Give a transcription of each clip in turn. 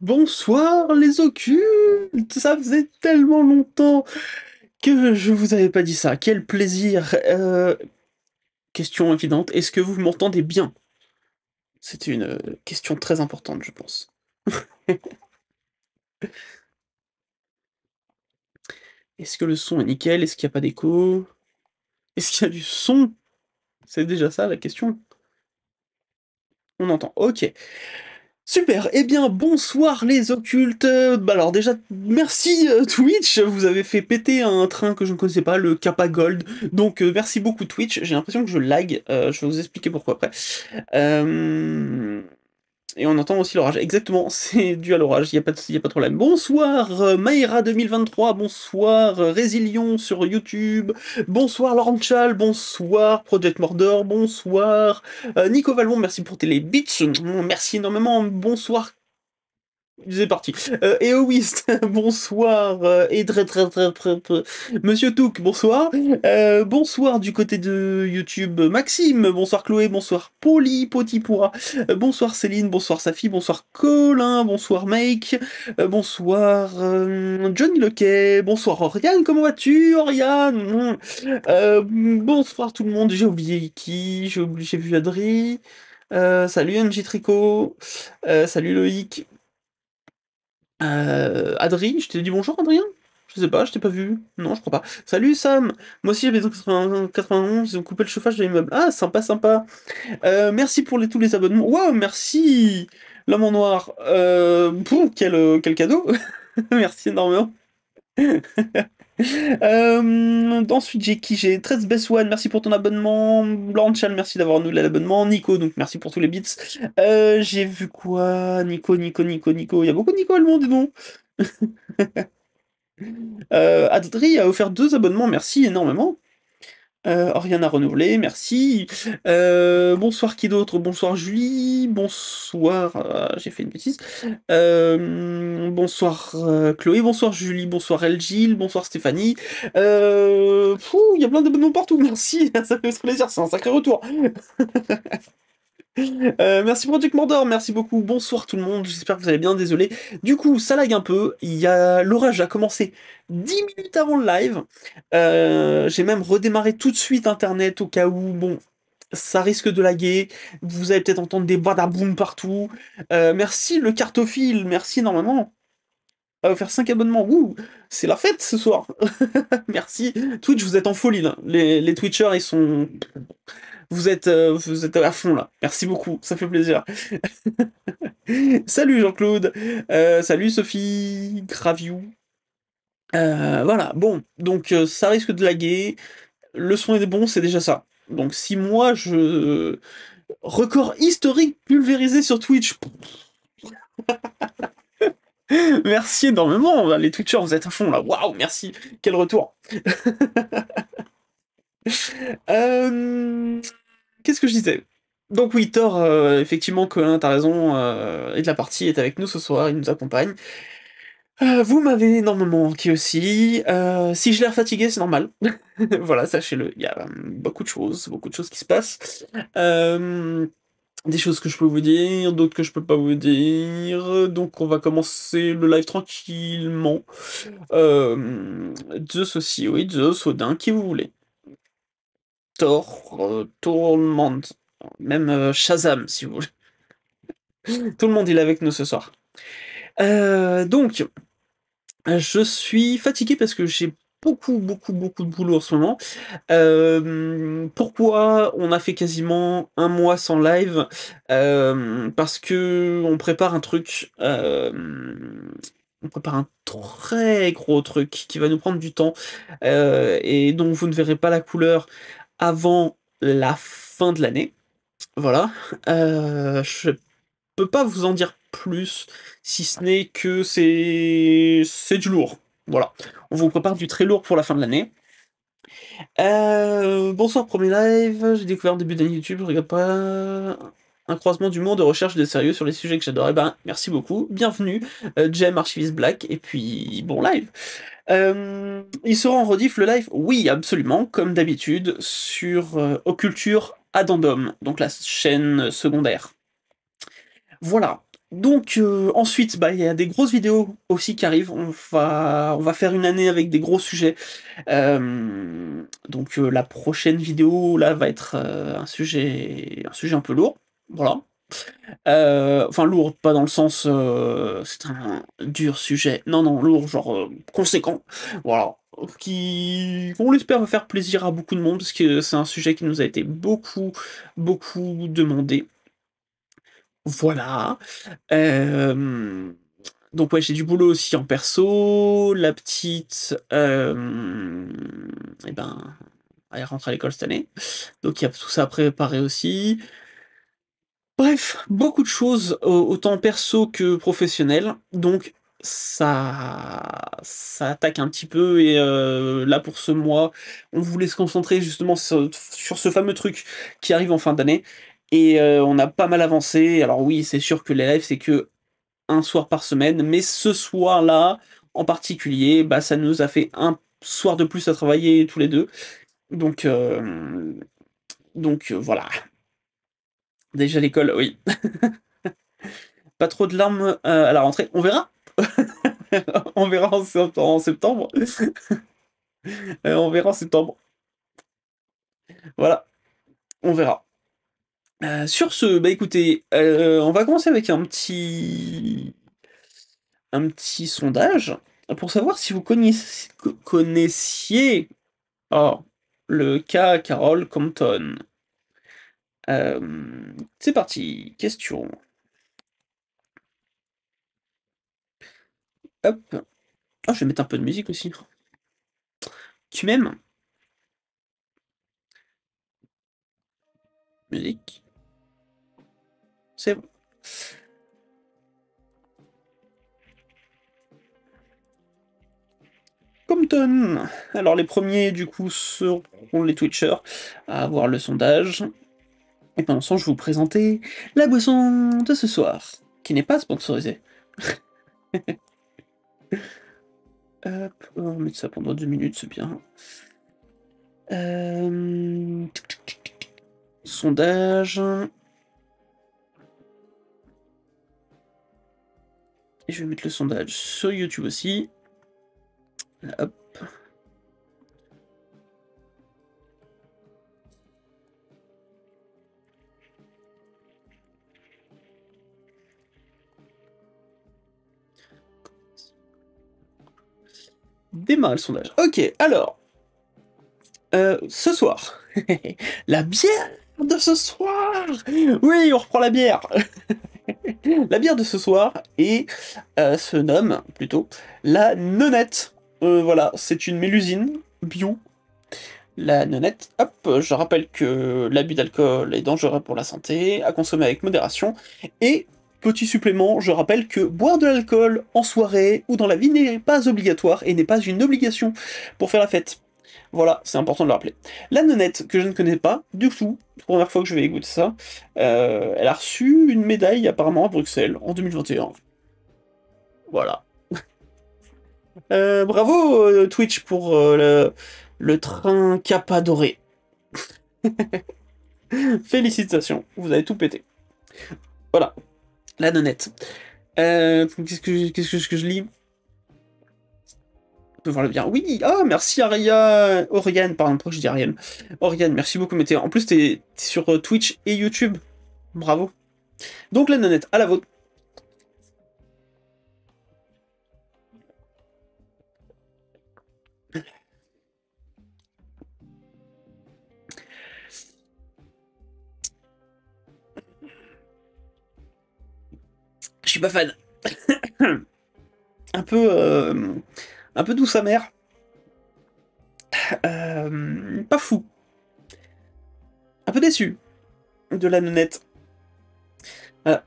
Bonsoir les occultes! Ça faisait tellement longtemps que je vous avais pas dit ça. Quel plaisir! Question évidente, est-ce que vous m'entendez bien? C'est une question très importante, je pense. Est-ce que le son est nickel? Est-ce qu'il y a pas d'écho? Est-ce qu'il y a du son? C'est déjà ça la question. On entend, OK. Super, eh bien bonsoir les occultes. Bah alors déjà merci Twitch, vous avez fait péter un train que je ne connaissais pas, le Kappa Gold, donc merci beaucoup Twitch, j'ai l'impression que je lag, je vais vous expliquer pourquoi après. Hem et on entend aussi l'orage. Exactement, c'est dû à l'orage, il y a pas de problème. Bonsoir Maïra 2023, bonsoir Résilion sur YouTube, bonsoir Laurent bonsoir Project Mordor, bonsoir Nico Valmont, merci pour tes les bits, merci énormément, bonsoir c'est parti. Eowist, bonsoir. Monsieur Touk, bonsoir. Bonsoir du côté de YouTube, Maxime. Bonsoir Chloé, bonsoir Poli, Potipura. Bonsoir Céline, bonsoir Safi, bonsoir Colin, bonsoir Make. Bonsoir Johnny Lequet, bonsoir Oriane, comment vas-tu Oriane? Bonsoir tout le monde, j'ai oublié qui? J'ai vu Adri. Salut NJ Tricot. Salut Loïc. Adri, je t'ai dit bonjour Adrien? Je sais pas, je t'ai pas vu. Non, je crois pas. Salut Sam! Moi aussi j'habite en 91, ils ont coupé le chauffage de l'immeuble. Ah, sympa, sympa. Merci pour tous les abonnements. Wow, merci! L'homme en noir. Quel cadeau! Merci énormément. Ensuite, j'ai qui? J'ai 13 Best One, merci pour ton abonnement. Blanchal, merci d'avoir annulé l'abonnement. Nico, donc merci pour tous les bits. J'ai vu quoi? Nico. Il y a beaucoup de Nico Allemand, dis donc. Adri a offert 2 abonnements, merci énormément. Oriane a renouvelé, merci. Bonsoir qui d'autre? Bonsoir Julie, bonsoir, j'ai fait une bêtise. Bonsoir Chloé, bonsoir Julie, bonsoir Elgile, bonsoir Stéphanie. Il y a plein d'abonnements partout, merci, ça fait plaisir, c'est un sacré retour. Merci Project Mordor, merci beaucoup. Bonsoir tout le monde, j'espère que vous allez bien, désolé. Du coup, ça lag un peu, l'orage a commencé 10 minutes avant le live. J'ai même redémarré tout de suite internet au cas où, bon, ça risque de laguer. Vous allez peut-être entendre des badaboum partout. Merci le cartophile, merci énormément. À faire 5 abonnements, wouh, c'est la fête ce soir. Merci. Twitch, vous êtes en folie là. Les Twitchers, ils sont vous êtes à fond là. Merci beaucoup, ça fait plaisir. Salut Jean-Claude, salut Sophie, Graviou. Voilà, bon, donc ça risque de laguer. Le son est bon, c'est déjà ça. Donc si moi je record historique pulvérisé sur Twitch. Merci énormément, les Twitchers, vous êtes à fond là. Waouh, merci, quel retour. Euh, Qu'est-ce que je disais? Donc oui, Thor, effectivement, Colin, t'as raison, et de la partie est avec nous ce soir, il nous accompagne. Vous m'avez énormément manqué aussi. Si je l'air fatigué, c'est normal. Voilà, sachez-le, il y a beaucoup de choses qui se passent. Euh, des choses que je peux vous dire, d'autres que je peux pas vous dire. Donc on va commencer le live tranquillement. Zeus aussi, oui, Zeus, Odin, qui vous voulez. Thor, tout le monde. Même Shazam, si vous voulez. Tout le monde il est avec nous ce soir. Donc, je suis fatigué parce que j'ai beaucoup de boulot en ce moment. Pourquoi on a fait quasiment un mois sans live? Parce que on prépare un truc, on prépare un très gros truc qui va nous prendre du temps, et dont vous ne verrez pas la couleur avant la fin de l'année. Voilà. Je peux pas vous en dire plus, si ce n'est que c'est du lourd. Voilà. On vous prépare du très lourd pour la fin de l'année. Bonsoir, premier live. J'ai découvert le début d'année YouTube, je regarde pas. Un croisement d'humour, de recherche et de sérieux sur les sujets que j'adore. Eh ben, merci beaucoup. Bienvenue, Jem Archivist Black, et puis bon live. Il sera en rediff le live? Oui, absolument, comme d'habitude, sur Occulture Addendum, donc la chaîne secondaire. Voilà. Donc ensuite, bah, il y a des grosses vidéos aussi qui arrivent. On va faire une année avec des gros sujets. Donc la prochaine vidéo là va être, un sujet un peu lourd, voilà. Enfin lourd, pas dans le sens, c'est un dur sujet. Non, non, lourd, genre, conséquent, voilà. Qui, on l'espère, va faire plaisir à beaucoup de monde, parce que c'est un sujet qui nous a été beaucoup, beaucoup demandé. Voilà. Hem, donc ouais, j'ai du boulot aussi en perso. La petite, et ben, elle rentre à l'école cette année, donc il y a tout ça à préparer aussi. Bref, beaucoup de choses, autant perso que professionnelles, donc ça attaque un petit peu et là, pour ce mois, on voulait se concentrer justement sur ce fameux truc qui arrive en fin d'année et on a pas mal avancé. Alors oui, c'est sûr que les lives, c'est que un soir par semaine, mais ce soir-là, en particulier, bah, ça nous a fait un soir de plus à travailler tous les 2, donc voilà. Déjà l'école, oui. Pas trop de larmes, à la rentrée, on verra. On verra en septembre. On verra en septembre. Voilà, on verra. Sur ce, bah, écoutez, on va commencer avec un petit sondage pour savoir si vous connaissiez, oh, le cas Carole Compton. C'est parti, question. Hop. Ah, je vais mettre un peu de musique aussi. Tu m'aimes? Musique. C'est bon. Compton. Alors les premiers du coup seront les Twitchers à avoir le sondage. Et pendant ce temps, je vais vous présenter la boisson de ce soir, qui n'est pas sponsorisée. Hop, on va mettre ça pendant 2 minutes, c'est bien. Sondage. Et je vais mettre le sondage sur YouTube aussi. Hop. Démarrer le sondage. Ok, alors. Ce soir. La bière de ce soir. Oui, on reprend la bière. La bière de ce soir se nomme plutôt la Nonette. Voilà, c'est une mélusine bio. La Nonette, hop, je rappelle que l'abus d'alcool est dangereux pour la santé, à consommer avec modération. Et, petit supplément, je rappelle que boire de l'alcool en soirée ou dans la vie n'est pas obligatoire et n'est pas une obligation pour faire la fête. Voilà, c'est important de le rappeler. La Nonette, que je ne connais pas du tout, première fois que je vais goûter ça, elle a reçu une médaille apparemment à Bruxelles en 2021. Voilà. Bravo Twitch pour le train Kappa doré. Félicitations, vous avez tout pété. Voilà, la Nonette. Qu'est-ce que je lis? On peut voir le bien. Oui, ah merci Aria, Oriane, pardon, pourquoi je dis Ariane? Oriane, merci beaucoup, mais en plus t'es sur Twitch et YouTube. Bravo. Donc la Nonette, à la vôtre. Je suis pas fan. Un peu, un peu douce amère. Pas fou. Un peu déçu de la Nonette. Voilà.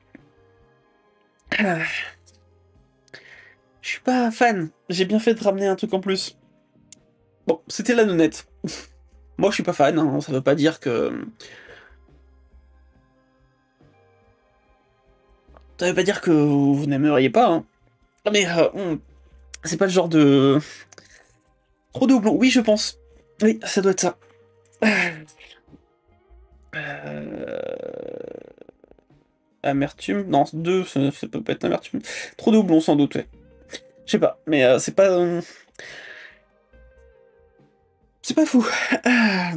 Je suis pas fan. J'ai bien fait de ramener un truc en plus. Bon, c'était la Nonette. Moi, je suis pas fan, hein, ça veut pas dire que... Ça veut pas dire que vous n'aimeriez pas, hein. Mais c'est pas le genre de... Trop de houblon. Oui, je pense. Oui, ça doit être ça. Euh, Amertume. Non, 2, ça peut pas être amertume. Trop de houblon, sans doute, ouais. Je sais pas, mais c'est pas... c'est pas fou. Ah.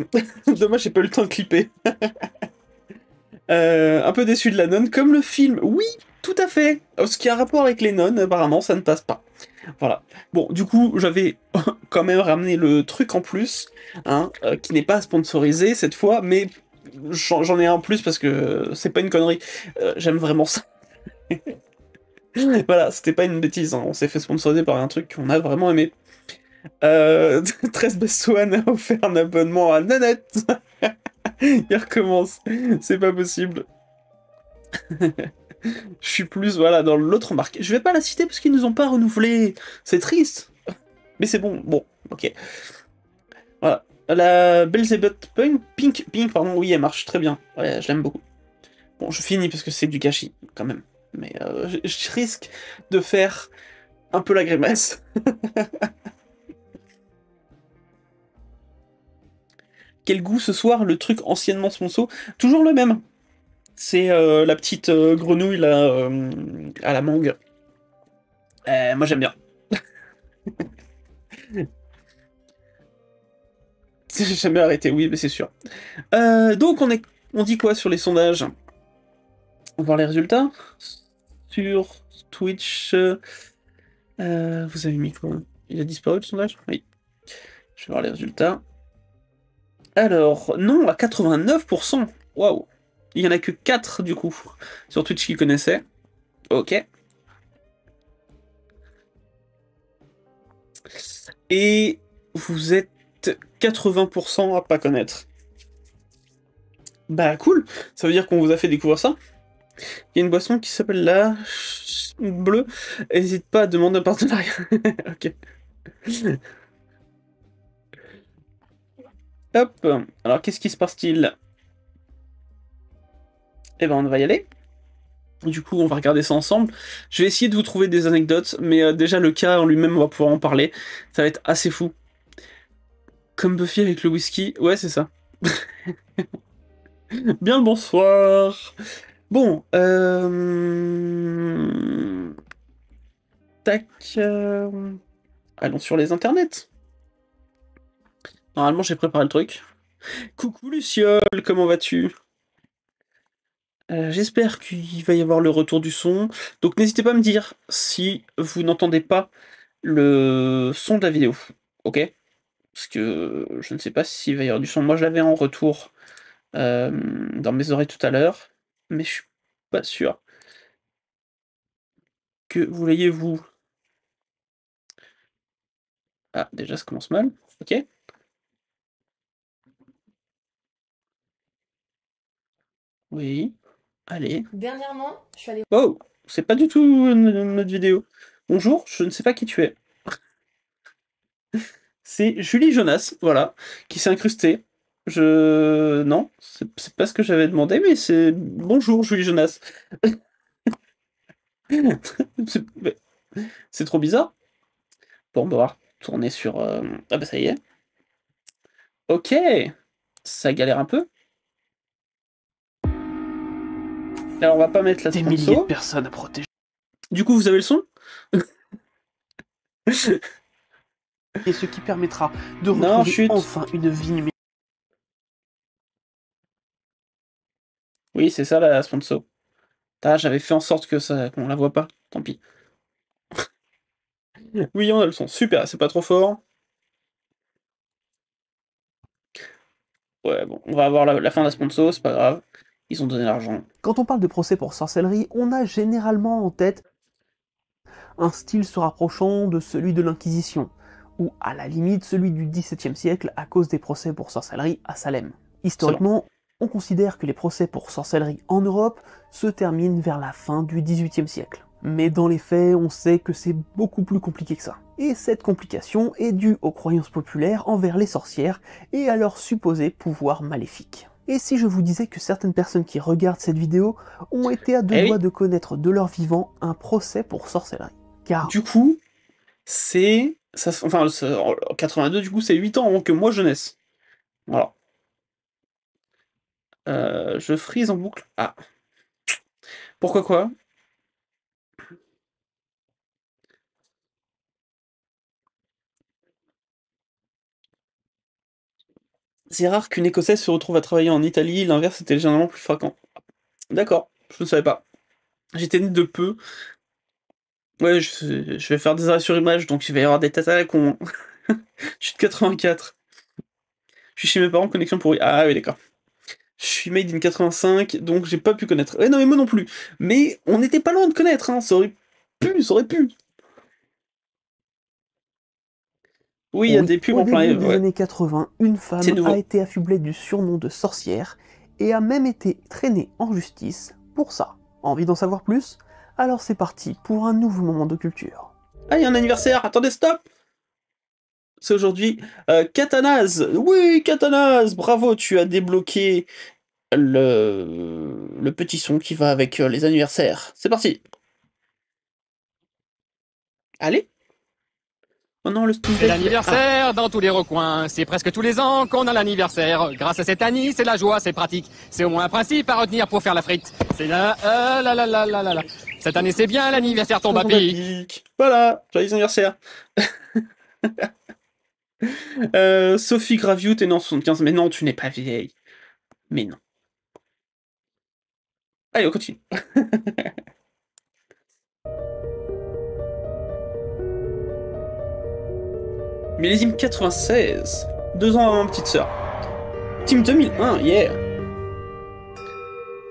Dommage, j'ai pas eu le temps de clipper. Un peu déçu de la nonne, comme le film. Oui, tout à fait. Ce qui a un rapport avec les nonnes, apparemment, ça ne passe pas. Voilà. Bon, du coup, j'avais quand même ramené le truc en plus, hein, qui n'est pas sponsorisé cette fois, mais j'en ai un en plus parce que c'est pas une connerie. J'aime vraiment ça. Voilà, c'était pas une bêtise, hein. On s'est fait sponsoriser par un truc qu'on a vraiment aimé. 13 Best One a offert un abonnement à Nanette. Il recommence. C'est pas possible. Je suis plus, voilà, dans l'autre marque. Je vais pas la citer parce qu'ils nous ont pas renouvelé. C'est triste. Mais c'est bon. Bon, ok. Voilà. La Belzebut Pink, pardon, oui, elle marche très bien. Ouais, je l'aime beaucoup. Bon, je finis parce que c'est du gâchis, quand même. Mais je risque de faire un peu la grimace. Quel goût ce soir, le truc anciennement sponsor? Toujours le même. C'est la petite grenouille là, à la mangue. Moi j'aime bien. J'ai jamais arrêté, oui, mais c'est sûr. Donc on dit quoi sur les sondages? On va voir les résultats. Sur Twitch, vous avez mis quoi? Il a disparu le sondage? Oui. Je vais voir les résultats. Alors, non, à 89%. Waouh. Il y en a que 4 du coup sur Twitch qui connaissaient. Ok. Et vous êtes 80% à pas connaître. Bah cool, ça veut dire qu'on vous a fait découvrir ça. Il y a une boisson qui s'appelle la bleue. N'hésite pas à demander un partenariat. Ok. Hop. Alors qu'est-ce qui se passe-t-il? Eh ben on va y aller. Du coup on va regarder ça ensemble. Je vais essayer de vous trouver des anecdotes, mais déjà le cas en lui-même on va pouvoir en parler. Ça va être assez fou. Comme Buffy avec le whisky. Ouais c'est ça. Bien le bonsoir. Bon, tac. Allons sur les internets. Normalement, j'ai préparé le truc. Coucou Luciole, comment vas-tu? J'espère qu'il va y avoir le retour du son. Donc n'hésitez pas à me dire si vous n'entendez pas le son de la vidéo. Ok? Parce que je ne sais pas s'il va y avoir du son. Moi, je l'avais en retour dans mes oreilles tout à l'heure. Mais je suis pas sûr que vous l'ayez vous. Ah, déjà, ça commence mal. Ok? Oui. Allez. Dernièrement, je suis allée. Oh, c'est pas du tout notre vidéo. Bonjour, je ne sais pas qui tu es. C'est Julie Jonas, voilà, qui s'est incrustée. Je... Non, c'est pas ce que j'avais demandé, mais c'est... Bonjour Julie Jonas. C'est c'est trop bizarre. Bon, on va tourner sur... Ah bah ça y est. Ok, ça galère un peu. Alors on va pas mettre la Des milliers de sponsor. personnes à protéger. Du coup, vous avez le son? Et ce qui permettra de Non, retrouver chut. enfin une vie numérique. Oui, c'est ça la sponsor. Ah, j'avais fait en sorte que ça qu'on la voit pas. Tant pis. Oui, on a le son. Super, c'est pas trop fort. Ouais, bon, on va avoir la fin de la sponsor, c'est pas grave. Ils ont donné l'argent. Quand on parle de procès pour sorcellerie, on a généralement en tête un style se rapprochant de celui de l'Inquisition, ou à la limite celui du XVIIe siècle à cause des procès pour sorcellerie à Salem. Excellent. Historiquement, on considère que les procès pour sorcellerie en Europe se terminent vers la fin du XVIIIe siècle. Mais dans les faits, on sait que c'est beaucoup plus compliqué que ça. Et cette complication est due aux croyances populaires envers les sorcières et à leur supposé pouvoir maléfique. Et si je vous disais que certaines personnes qui regardent cette vidéo ont été à deux Eh doigts oui. de connaître de leur vivant un procès pour sorcellerie? Car Du coup, c'est... Ça, enfin, en 82, du coup, c'est 8 ans avant que moi je naisse. Voilà. Je frise en boucle. Ah. Pourquoi quoi? C'est rare qu'une Écossaise se retrouve à travailler en Italie, l'inverse était généralement plus fréquent. D'accord, je ne savais pas. J'étais né de peu. Ouais, je vais faire des arrêts sur image, donc il va y avoir des tatas à la con. Je suis de 84. Je suis chez mes parents, connexion pourrie. Ah oui, d'accord. Je suis made in 85, donc j'ai pas pu connaître. Ouais, non, mais moi non plus. Mais on n'était pas loin de connaître, hein. Ça aurait pu, ça aurait pu. Oui, il y a Oui, des pubs au en plein début live, des ouais. années 80, une C'est femme a nouveau. été affublée du surnom de sorcière et a même été traînée en justice pour ça. Envie d'en savoir plus? Alors c'est parti pour un nouveau moment de culture. Ah, il y a un anniversaire, attendez, stop! C'est aujourd'hui. Katanaz! Oui, Katanaz! Bravo, tu as débloqué le petit son qui va avec les anniversaires. C'est parti! Allez! Oh non, le Steam C'est Deck, Ah! l'anniversaire dans tous les recoins. C'est presque tous les ans qu'on a l'anniversaire. Grâce à cette Annie, c'est la joie, c'est pratique. C'est au moins un principe à retenir pour faire la frite. C'est là. Cette année, c'est bien, l'anniversaire tombe à Tombe à pic. pic. Voilà, joyeux anniversaire. Sophie Graviou, t'es née en 75. Mais non, tu n'es pas vieille. Mais non. Allez, on continue. Millésime 96. 2 ans avant ma petite sœur. Team 2001, yeah.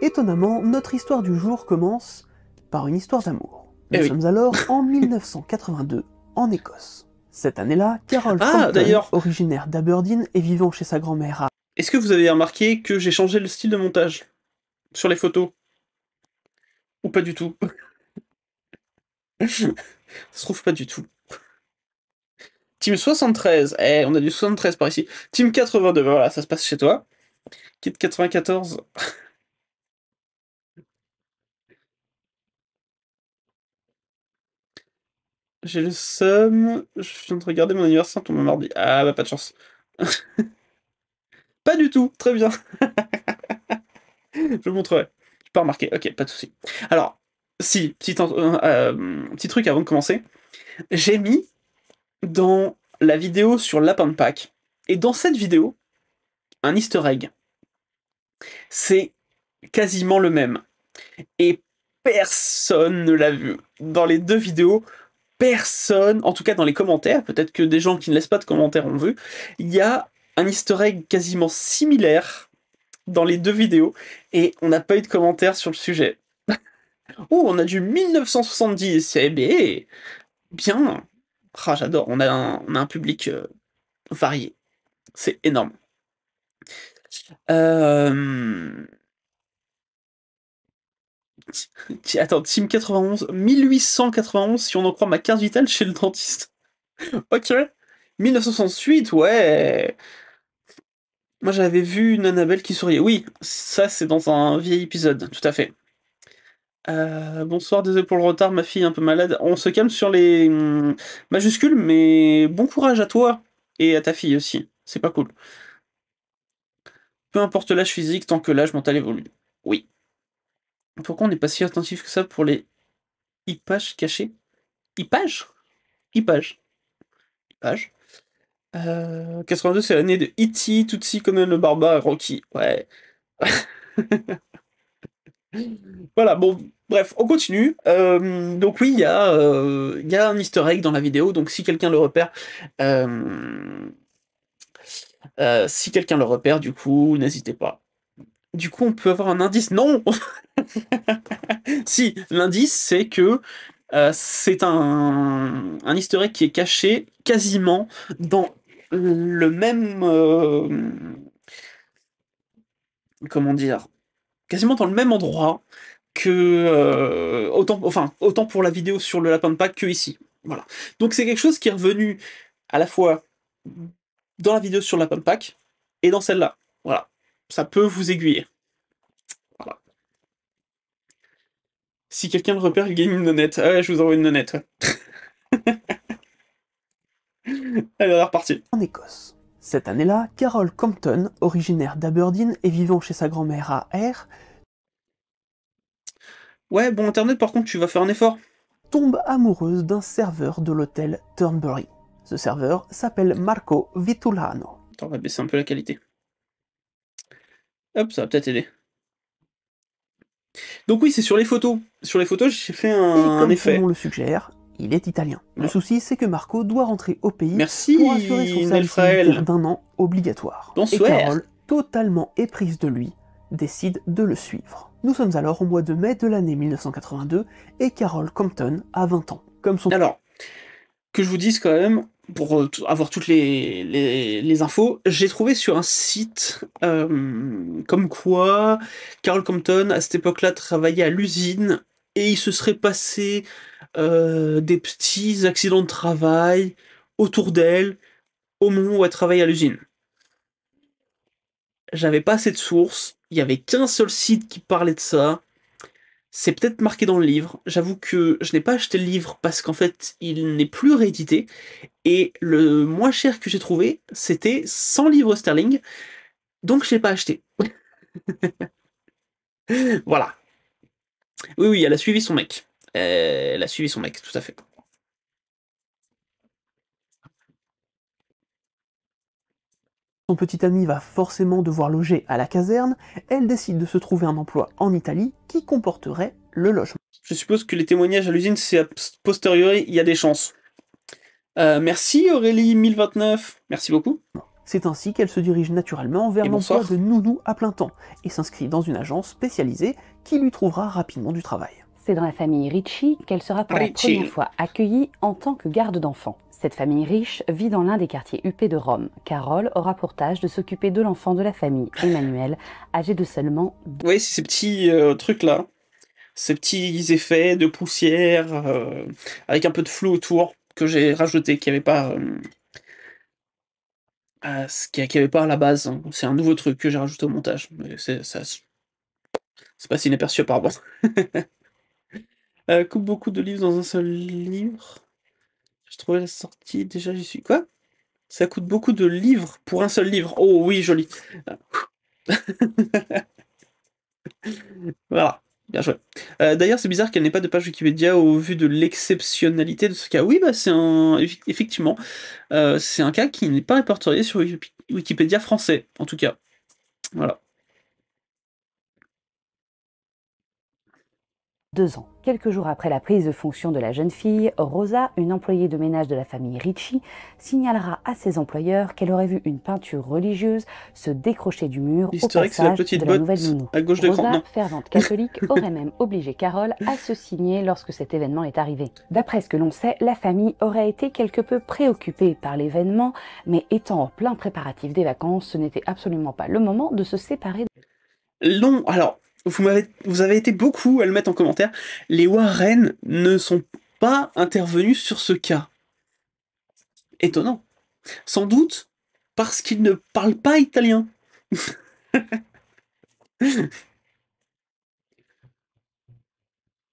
Étonnamment, notre histoire du jour commence par une histoire d'amour. Eh Nous oui. sommes alors en 1982, en Écosse. Cette année-là, Carol Ah, Compton, d'ailleurs, originaire d'Aberdeen et vivant chez sa grand-mère à... est-ce que vous avez remarqué que j'ai changé le style de montage sur les photos? Ou pas du tout? Ça se trouve pas du tout. Team 73, on a du 73 par ici. Team 82, voilà, ça se passe chez toi. Kit 94. J'ai le seum. Je viens de regarder mon anniversaire tombe mardi. Ah bah pas de chance. Pas du tout, très bien. Je vous montrerai. J'ai pas remarqué, ok, pas de souci. Alors, si, petit truc avant de commencer. J'ai mis dans la vidéo sur Lapin de Pâques, et dans cette vidéo, un easter egg. C'est quasiment le même. Et personne ne l'a vu. Dans les deux vidéos, personne, en tout cas dans les commentaires, peut-être que des gens qui ne laissent pas de commentaires ont vu, il y a un easter egg quasiment similaire dans les deux vidéos, et on n'a pas eu de commentaires sur le sujet. Oh, on a du 1970, eh bien, bien. Ah, j'adore, on a un public varié. C'est énorme. Euh... Attends, Team 91, 1891 si on en croit ma carte vitale chez le dentiste. Ok. 1968, ouais. Moi j'avais vu une Annabelle qui souriait. Oui, ça c'est dans un vieil épisode, tout à fait. Bonsoir, désolé pour le retard, ma fille est un peu malade. On se calme sur les majuscules, mais bon courage à toi et à ta fille aussi. C'est pas cool. Peu importe l'âge physique, tant que l'âge mental évolue. Oui. Pourquoi on n'est pas si attentif que ça pour les ipages cachés? Ipages? Ipages. Ipages. 82, c'est l'année de E.T., Tootsie, Conan le Barbare, Rocky. Ouais. Voilà, bon, bref, on continue. Donc oui, il y a un easter egg dans la vidéo, donc si quelqu'un le repère, euh, du coup, n'hésitez pas. Du coup, on peut avoir un indice. Non! Si, l'indice, c'est que c'est un easter egg qui est caché quasiment dans le même... comment dire? Quasiment dans le même endroit que autant pour la vidéo sur le lapin de Pâques que ici. Voilà. Donc c'est quelque chose qui est revenu à la fois dans la vidéo sur le lapin de Pâques et dans celle-là. Voilà. Ça peut vous aiguiller. Voilà. Si quelqu'un le repère, il gagne une nonnette. Ah ouais, je vous envoie une nonnette. Ouais. Allez, on est reparti. en Écosse. Cette année-là, Carol Compton, originaire d'Aberdeen et vivant chez sa grand-mère à Ayr, Ouais, bon, Internet, par contre, tu vas faire un effort. Tombe amoureuse d'un serveur de l'hôtel Turnberry. Ce serveur s'appelle Marco Vitulano. Attends, on va baisser un peu la qualité. Hop, ça va peut-être aider. Donc oui, c'est sur les photos. Sur les photos, j'ai fait Et un comme son effet. nom le suggère, il est italien. Le Voilà. souci, c'est que Marco doit rentrer au pays Merci, pour assurer son service militaire Nelfrael. d'1 an obligatoire. Et Bonsoir. Carole, totalement éprise de lui, décide de le suivre. Nous sommes alors au mois de mai de l'année 1982 et Carole Compton a 20 ans. Comme son Alors, que je vous dise quand même, pour avoir toutes les infos, j'ai trouvé sur un site comme quoi Carol Compton, à cette époque-là, travaillait à l'usine et il se serait passé des petits accidents de travail autour d'elle au moment où elle travaillait à l'usine. J'avais pas assez de sources, il y avait qu'un seul site qui parlait de ça. C'est peut-être marqué dans le livre. J'avoue que je n'ai pas acheté le livre parce qu'en fait, il n'est plus réédité. Et le moins cher que j'ai trouvé, c'était 100 livres sterling. Donc je l'ai pas acheté. Voilà. Oui, oui, elle a suivi son mec. Elle a suivi son mec, tout à fait. petit ami va forcément devoir loger à la caserne, elle décide de se trouver un emploi en Italie qui comporterait le logement. Je suppose que les témoignages à l'usine, c'est a posteriori, il y a des chances. Merci Aurélie 1029, merci beaucoup. C'est ainsi qu'elle se dirige naturellement vers Et l'emploi bonsoir. de nounou à plein temps et s'inscrit dans une agence spécialisée qui lui trouvera rapidement du travail. C'est dans la famille Ricci qu'elle sera pour la Ricci. première fois accueillie en tant que garde d'enfants. Cette famille riche vit dans l'un des quartiers huppés de Rome. Carole aura pour tâche de s'occuper de l'enfant de la famille, Emmanuel, âgé de seulement... Vous voyez, c'est ces petits trucs-là, ces petits effets de poussière, avec un peu de flou autour, que j'ai rajouté, qu'il n'y avait pas... qu'il n'y avait pas à la base. Hein. C'est un nouveau truc que j'ai rajouté au montage. Mais c'est pas si inaperçu apparemment. Coupe beaucoup de livres dans un seul livre. J'ai trouvé la sortie, déjà j'y suis. Quoi? Ça coûte beaucoup de livres pour un seul livre. Oh oui, joli. Voilà, bien joué. D'ailleurs, c'est bizarre qu'elle n'ait pas de page Wikipédia au vu de l'exceptionnalité de ce cas. Oui, bah c'est un... Effectivement, c'est un cas qui n'est pas répertorié sur Wikipédia français, en tout cas. Voilà. 2 ans. Quelques jours après la prise de fonction de la jeune fille, Rosa, une employée de ménage de la famille Ricci, signalera à ses employeurs qu'elle aurait vu une peinture religieuse se décrocher du mur au L'historique, c'est la passage petite de la botte nouvelle nounou. à gauche de l'écran. Rosa, Non. fervente catholique, aurait même obligé Carole à se signer lorsque cet événement est arrivé. D'après ce que l'on sait, la famille aurait été quelque peu préoccupée par l'événement, mais étant en plein préparatif des vacances, ce n'était absolument pas le moment de se séparer. Non, alors, vous avez été beaucoup à le mettre en commentaire. Les Warren ne sont pas intervenus sur ce cas. Étonnant. Sans doute parce qu'ils ne parlent pas italien.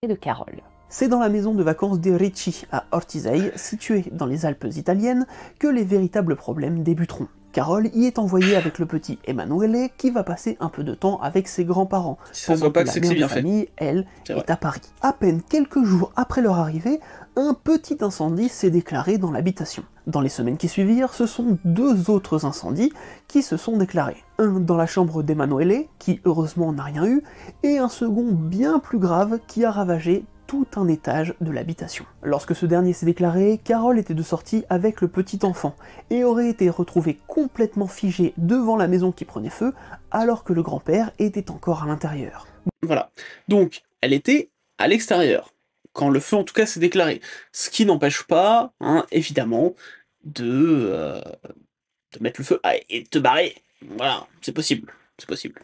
De Carole. C'est dans la maison de vacances des Ricci à Ortisei, située dans les Alpes italiennes, que les véritables problèmes débuteront. Carole y est envoyée avec le petit Emanuele qui va passer un peu de temps avec ses grands-parents, Ça se pendant voit pas que que la c'est mère de bien fait. famille, elle, C'est vrai. est à Paris. À peine quelques jours après leur arrivée, un petit incendie s'est déclaré dans l'habitation. Dans les semaines qui suivirent, ce sont 2 autres incendies qui se sont déclarés. Un dans la chambre d'Emanuele, qui heureusement n'a rien eu, et un second bien plus grave qui a ravagé tout un étage de l'habitation. Lorsque ce dernier s'est déclaré, Carole était de sortie avec le petit enfant, et aurait été retrouvée complètement figée devant la maison qui prenait feu, alors que le grand-père était encore à l'intérieur. Voilà. Donc, elle était à l'extérieur, quand le feu en tout cas s'est déclaré. Ce qui n'empêche pas, hein, évidemment, de mettre le feu et de te barrer. Voilà, c'est possible. C'est possible.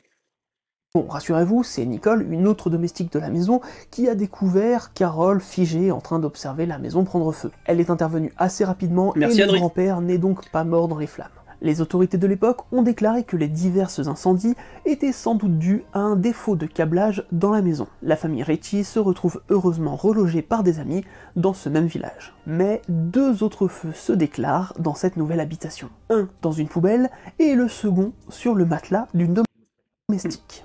Bon, rassurez-vous, c'est Nicole, une autre domestique de la maison, qui a découvert Carole figée en train d'observer la maison prendre feu. Elle est intervenue assez rapidement Merci, et le Adri. grand-père n'est donc pas mort dans les flammes. Les autorités de l'époque ont déclaré que les divers incendies étaient sans doute dus à un défaut de câblage dans la maison. La famille Ricci se retrouve heureusement relogée par des amis dans ce même village. Mais 2 autres feux se déclarent dans cette nouvelle habitation. Un dans une poubelle et le second sur le matelas d'une domestique.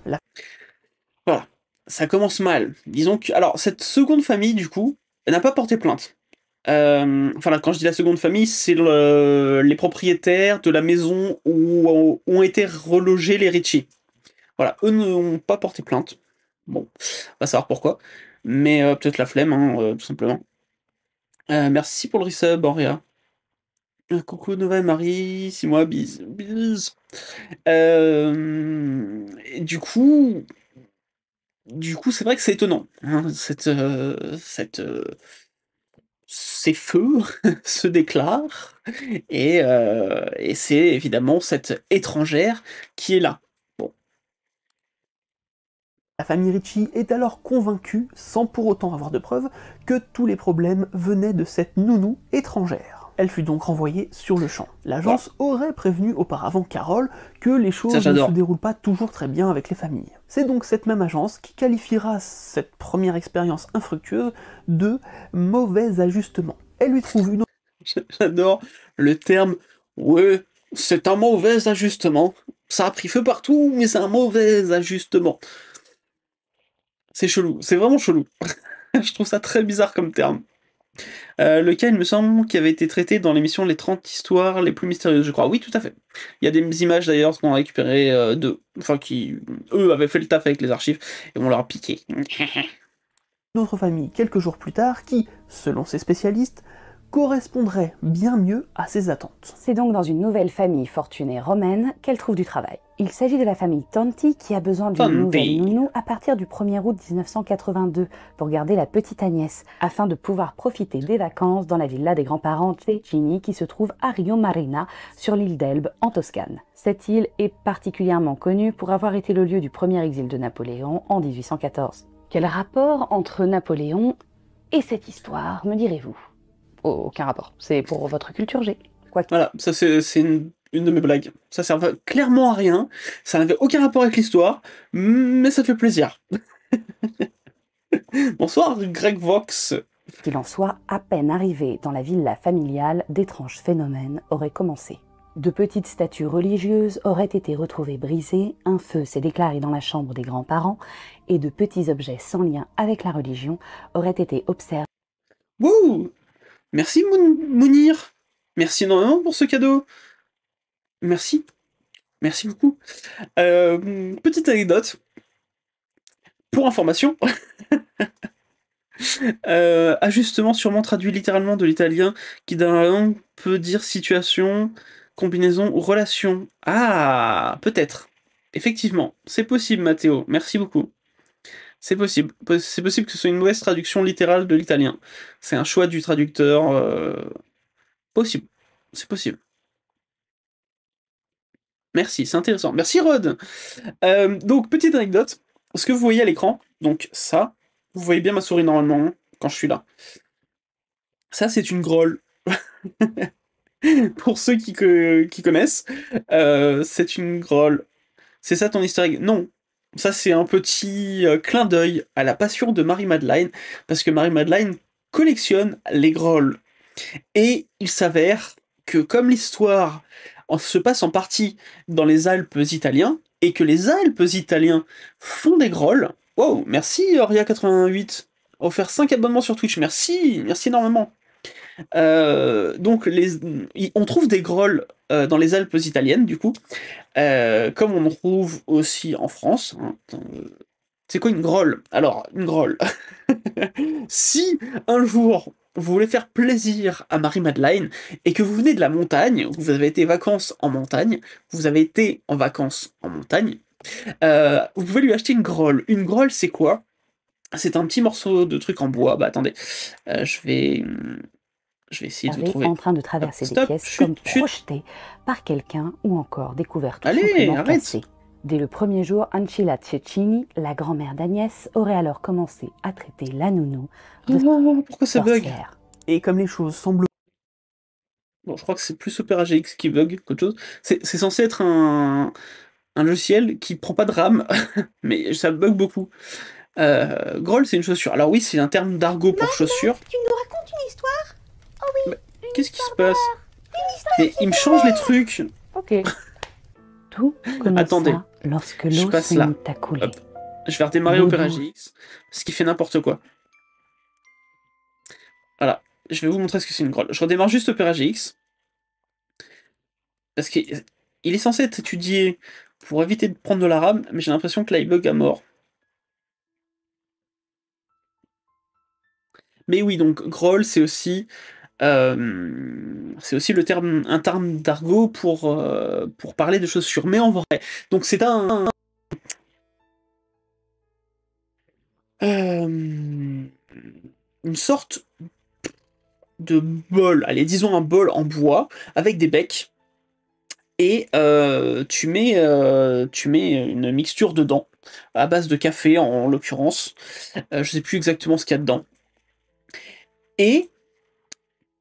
Voilà. ça commence mal. Disons que... Alors, cette seconde famille, du coup, elle n'a pas porté plainte. Enfin, là, quand je dis la seconde famille, c'est les propriétaires de la maison où ont été relogés les Ritchie. Voilà, eux n'ont pas porté plainte. Bon, on va savoir pourquoi. Mais peut-être la flemme, hein, tout simplement. Merci pour le resub, Auréa. Coucou Nova et Marie, 6 mois, bis. Bis. Et du coup, c'est vrai que c'est étonnant, hein, ces feux se déclarent, et c'est évidemment cette étrangère qui est là. Bon. La famille Ritchie est alors convaincue, sans pour autant avoir de preuves, que tous les problèmes venaient de cette nounou étrangère. Elle fut donc renvoyée sur le champ. L'agence aurait prévenu auparavant Carol que les choses ne j'adore. se déroulent pas toujours très bien avec les familles. C'est donc cette même agence qui qualifiera cette première expérience infructueuse de mauvais ajustement. Elle lui trouve une J'adore le terme « ouais, c'est un mauvais ajustement. Ça a pris feu partout, mais c'est un mauvais ajustement. » C'est chelou, c'est vraiment chelou. Je trouve ça très bizarre comme terme. Le cas, il me semble, qui avait été traité dans l'émission Les 30 histoires les plus mystérieuses, je crois. Oui, tout à fait. Il y a des images d'ailleurs qu'on a récupérées d'eux, enfin qui, eux, avaient fait le taf avec les archives, et on leur a piqué. autre famille quelques jours plus tard qui, selon ces spécialistes, correspondrait bien mieux à ses attentes. C'est donc dans une nouvelle famille fortunée romaine qu'elle trouve du travail. Il s'agit de la famille Tonti qui a besoin d'une Tonti. nouvelle nounou à partir du 1er août 1982 pour garder la petite Agnès, afin de pouvoir profiter des vacances dans la villa des grands-parents Cecchini qui se trouve à Rio Marina, sur l'île d'Elbe, en Toscane. Cette île est particulièrement connue pour avoir été le lieu du premier exil de Napoléon en 1814. Quel rapport entre Napoléon et cette histoire, me direz-vous? Aucun rapport, c'est pour votre culture G. Quoi qu'il. Voilà, ça c'est une de mes blagues. Ça servait clairement à rien, ça n'avait aucun rapport avec l'histoire, mais ça fait plaisir. Bonsoir Greg Vox. Qu'il en soit, à peine arrivé dans la villa familiale, d'étranges phénomènes auraient commencé. De petites statues religieuses auraient été retrouvées brisées, un feu s'est déclaré dans la chambre des grands-parents, et de petits objets sans lien avec la religion auraient été observés. Wouh! Merci Mounir. Merci énormément pour ce cadeau. Merci. Merci beaucoup. Petite anecdote. Pour information, ajustement sûrement traduit littéralement de l'italien, qui dans la langue peut dire situation, combinaison ou relation. Ah, peut-être. Effectivement, c'est possible, Matteo. Merci beaucoup. C'est possible. C'est possible que ce soit une mauvaise traduction littérale de l'italien. C'est un choix du traducteur. Possible. C'est possible. Merci, c'est intéressant. Merci Rod. Donc, petite anecdote. Ce que vous voyez à l'écran, donc ça, vous voyez bien ma souris normalement hein, quand je suis là. Ça, c'est une grolle. Pour ceux qui connaissent, c'est une grolle. C'est ça ton easter egg? Non. Ça, c'est un petit clin d'œil à la passion de Marie-Madeleine, parce que Marie-Madeleine collectionne les grolles. Et il s'avère que comme l'histoire se passe en partie dans les Alpes italiens, et que les Alpes italiens font des grolles... Wow, merci Auria88, offert 5 abonnements sur Twitch, merci énormément. Donc on trouve des grolles dans les Alpes italiennes du coup, comme on en trouve aussi en France. Hein. C'est quoi une grolle? Alors, une grolle. Si un jour vous voulez faire plaisir à Marie-Madeleine et que vous venez de la montagne, vous avez été vacances en montagne, vous avez été en vacances en montagne, vous pouvez lui acheter une grolle. Une grolle, c'est quoi? C'est un petit morceau de truc en bois. Bah attendez, je vais essayer de vous trouver. En train de traverser Stop, des pièces chut, comme chut. projetées par quelqu'un ou encore découvert tout Allez, simplement arrête. cassées. Dès le premier jour, Ancilla Cecchini, la grand-mère d'Agnès, aurait alors commencé à traiter la nounou de Pourquoi ça bug? sorcière. Et comme les choses semblent Bon, je crois que c'est plus Opera GX qui bug qu'autre chose. C'est censé être un logiciel qui prend pas de RAM, mais ça bug beaucoup. Groll, c'est une chaussure. Alors oui, c'est un terme d'argot pour chaussure. Tu nous racontes une histoire? Oh oui, Qu'est-ce qui se passe? Mais il me change les trucs. Ok. Tout commença Attendez, lorsque je l'eau passe se là. mit à couler. Hop. Je vais redémarrer Opera GX, ce qui fait n'importe quoi. Voilà, je vais vous montrer ce que c'est une grolle. Je redémarre juste Opera GX. Parce qu'il est censé être étudié pour éviter de prendre de la RAM, mais j'ai l'impression que là il bug à mort. Mais oui, donc groll, c'est aussi le terme, un terme d'argot pour parler de choses sûres. Mais en vrai, donc c'est une sorte de bol, allez, disons un bol en bois avec des becs. Et tu mets une mixture dedans, à base de café en l'occurrence. Je sais plus exactement ce qu'il y a dedans. Et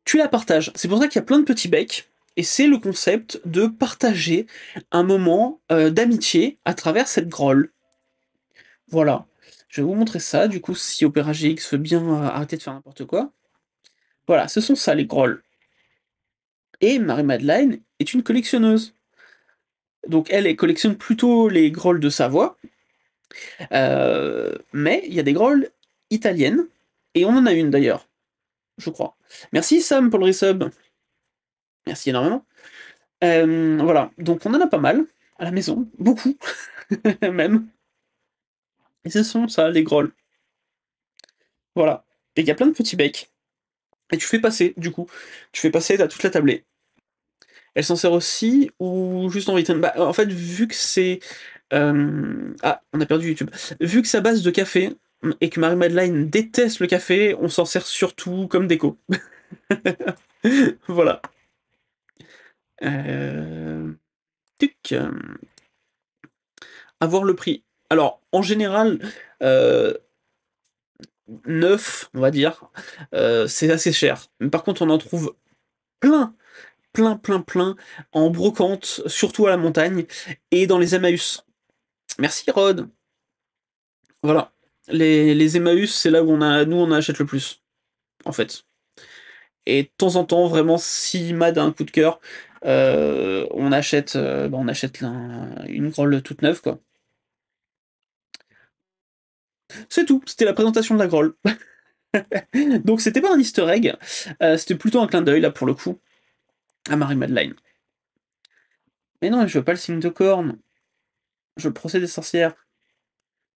tu la partages. C'est pour ça qu'il y a plein de petits becs. Et c'est le concept de partager un moment d'amitié à travers cette grolle. Voilà. Je vais vous montrer ça, du coup, si Opera GX veut bien arrêter de faire n'importe quoi. Voilà, ce sont ça les grolls. Et Marie-Madeleine est une collectionneuse. Donc elle collectionne plutôt les grolls de Savoie. Mais il y a des grolls italiennes. Et on en a une d'ailleurs, je crois. Merci Sam pour le resub. Merci énormément. Voilà, donc on en a pas mal à la maison, beaucoup, même. Et ce sont ça, les grolls. Voilà. Et il y a plein de petits becs. Et tu fais passer, du coup. Tu fais passer, t'as toute la tablée. Elle s'en sert aussi, ou juste en vitrine. Bah, en fait, vu que c'est... Ah, on a perdu YouTube. Vu que c'est à base de café, et que Marie-Madeleine déteste le café, on s'en sert surtout comme déco. Voilà. Tuc. Avoir le prix. Alors, en général, neuf, on va dire, c'est assez cher. Mais par contre, on en trouve plein, plein, plein, plein en brocante, surtout à la montagne, et dans les Emmaüs. Merci Rod. Voilà. Les Emmaüs, c'est là où on achète le plus, en fait. Et de temps en temps, vraiment, si Mad a un coup de cœur, on achète une grolle toute neuve, quoi. C'est tout, c'était la présentation de la grolle. Donc c'était pas un easter egg, c'était plutôt un clin d'œil, là, pour le coup, à Marie-Madeleine. Mais non, je veux pas le signe de corne. Je veux le procès des sorcières.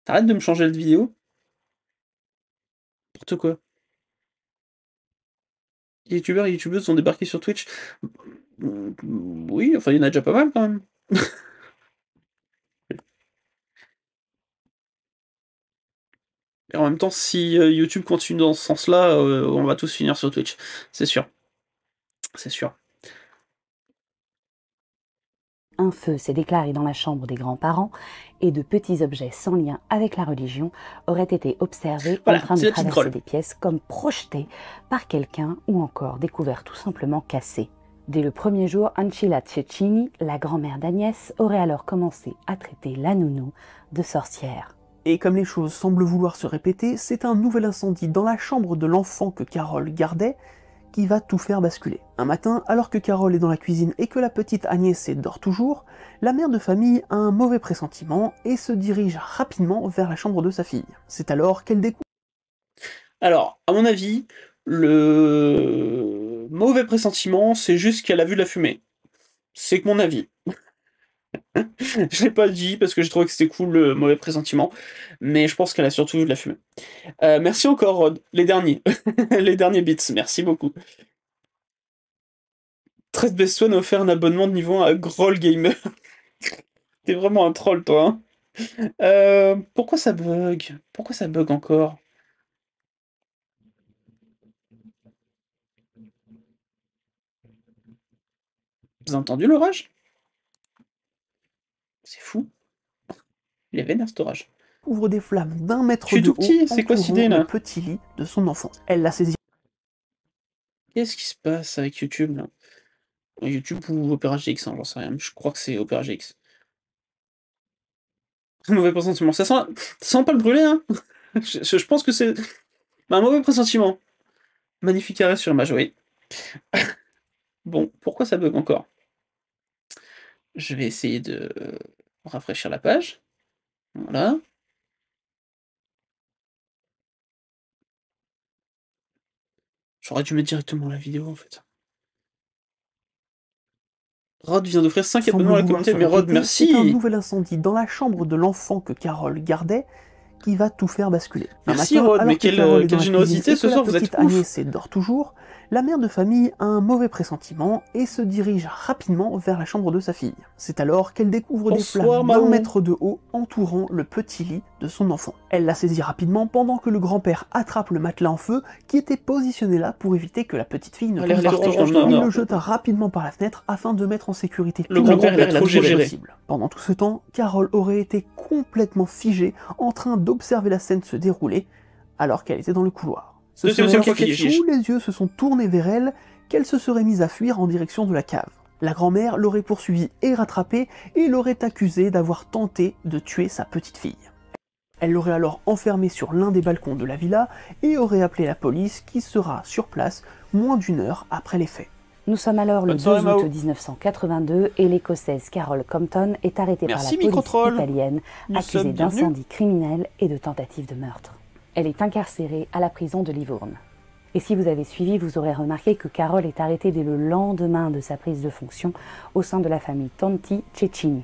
T'arrêtes de me changer de vidéo? N'importe quoi. Les youtubeurs et youtubeuses sont débarqués sur Twitch. Oui, enfin, il y en a déjà pas mal, quand même. Et en même temps, si YouTube continue dans ce sens-là, on va tous finir sur Twitch. C'est sûr. C'est sûr. Un feu s'est déclaré dans la chambre des grands-parents et de petits objets sans lien avec la religion auraient été observés Voilà, en train c'est de la petite traverser grolle. des pièces comme projetés par quelqu'un ou encore découverts tout simplement cassés. Dès le premier jour, Ancilla Cecchini, la grand-mère d'Agnès, aurait alors commencé à traiter la nounou de sorcière. Et comme les choses semblent vouloir se répéter, c'est un nouvel incendie dans la chambre de l'enfant que Carole gardait qui va tout faire basculer. Un matin, alors que Carole est dans la cuisine et que la petite Agnès dort toujours, la mère de famille a un mauvais pressentiment et se dirige rapidement vers la chambre de sa fille. C'est alors qu'elle découvre... Alors, à mon avis, le mauvais pressentiment, c'est juste qu'elle a vu de la fumée. C'est que mon avis. Je l'ai pas dit parce que j'ai trouvé que c'était cool le mauvais pressentiment, mais je pense qu'elle a surtout vu de la fumée. Merci encore, Rod. Les derniers. Les derniers bits, merci beaucoup. 13 Best One a offert un abonnement de niveau 1 à Groll Gamer. T'es vraiment un troll, toi, hein. Pourquoi ça bug? Pourquoi ça bug encore? Vous avez entendu l'orage? C'est fou. Il est vénère cet orage. ouvre des flammes d'1 mètre Je suis de tout haut petit, c'est quoi cette entourant idée, là? le petit lit de son enfant. Elle la saisit Qu'est-ce qui se passe avec YouTube, là? YouTube ou Opera GX, hein, j'en sais rien. Je crois que c'est Opera GX. Mauvais pressentiment. Ça sent pas le brûler, hein? Je pense que c'est un mauvais pressentiment. Magnifique arrêt sur image, oui. Bon, pourquoi ça bug encore? Je vais essayer de rafraîchir la page. Voilà. J'aurais dû mettre directement la vidéo, en fait. Rod vient d'offrir 5 Semble abonnements à la vouloir communauté, se mais Rod, répéter, c'est un merci! nouvel incendie dans la chambre de l'enfant que Carole gardait qui va tout faire basculer. Un Merci matin, Rod, alors mais que Carole est dans quelle la générosité cuisine et ce que soir, la vous êtes petite ouf! Agnès dort toujours, la mère de famille a un mauvais pressentiment et se dirige rapidement vers la chambre de sa fille. C'est alors qu'elle découvre des Bonsoir, flammes maman. d'1 mètre de haut entourant le petit lit de son enfant. Elle la saisit rapidement pendant que le grand-père attrape le matelas en feu qui était positionné là pour éviter que la petite fille ne tombe Alerte par terre. orange dans le Il nord. le jeta rapidement par la fenêtre afin de mettre en sécurité Le tout grand-père, monde il a trop géré. possible. Pendant tout ce temps, Carole aurait été complètement figée en train d'observer la scène se dérouler alors qu'elle était dans le couloir. Ce Deuxième serait fois qu'elle lorsque fige. tous les yeux se sont tournés vers elle qu'elle se serait mise à fuir en direction de la cave. La grand-mère l'aurait poursuivie et rattrapée et l'aurait accusée d'avoir tenté de tuer sa petite fille. Elle l'aurait alors enfermée sur l'un des balcons de la villa et aurait appelé la police qui sera sur place moins d'1 heure après les faits. Nous sommes alors le Bonne soirée, 2 Mao. août 1982 et l'Écossaise Carole Compton est arrêtée par la Merci, police Microtroll. italienne, Nous accusée sommes bienvenus. d'incendie criminel et de tentative de meurtre. Elle est incarcérée à la prison de Livourne. Et si vous avez suivi, vous aurez remarqué que Carole est arrêtée dès le lendemain de sa prise de fonction au sein de la famille Tonti Cecchini.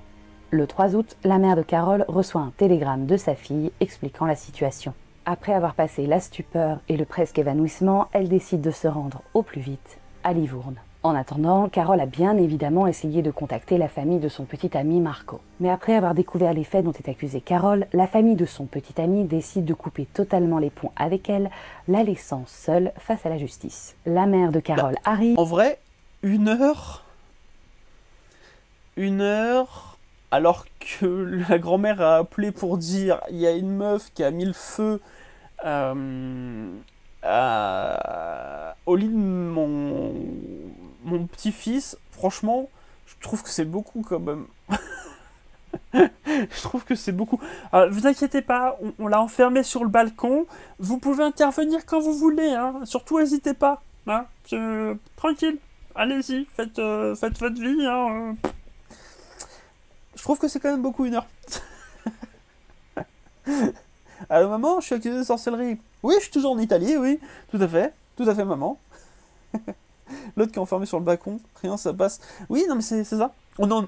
Le 3 août, la mère de Carole reçoit un télégramme de sa fille expliquant la situation. Après avoir passé la stupeur et le presque évanouissement, elle décide de se rendre au plus vite à Livourne. En attendant, Carole a bien évidemment essayé de contacter la famille de son petit ami Marco. Mais après avoir découvert les faits dont est accusée Carole, la famille de son petit ami décide de couper totalement les ponts avec elle, la laissant seule face à la justice. La mère de Carole arrive. En vrai, 1 heure... 1 heure... Alors que la grand-mère a appelé pour dire il y a une meuf qui a mis le feu au lit de mon petit-fils, franchement, je trouve que c'est beaucoup quand même. Je trouve que c'est beaucoup. Alors, vous inquiétez pas, on l'a enfermé sur le balcon. Vous pouvez intervenir quand vous voulez, hein. Surtout n'hésitez pas. Hein. Tranquille, allez-y, faites votre vie. Hein. Je trouve que c'est quand même beaucoup 1 heure. Allô maman, je suis accusé de sorcellerie. Oui, je suis toujours en Italie, oui. Tout à fait, maman. L'autre qui est enfermé sur le balcon, rien, ça passe. Oui, non mais c'est ça. On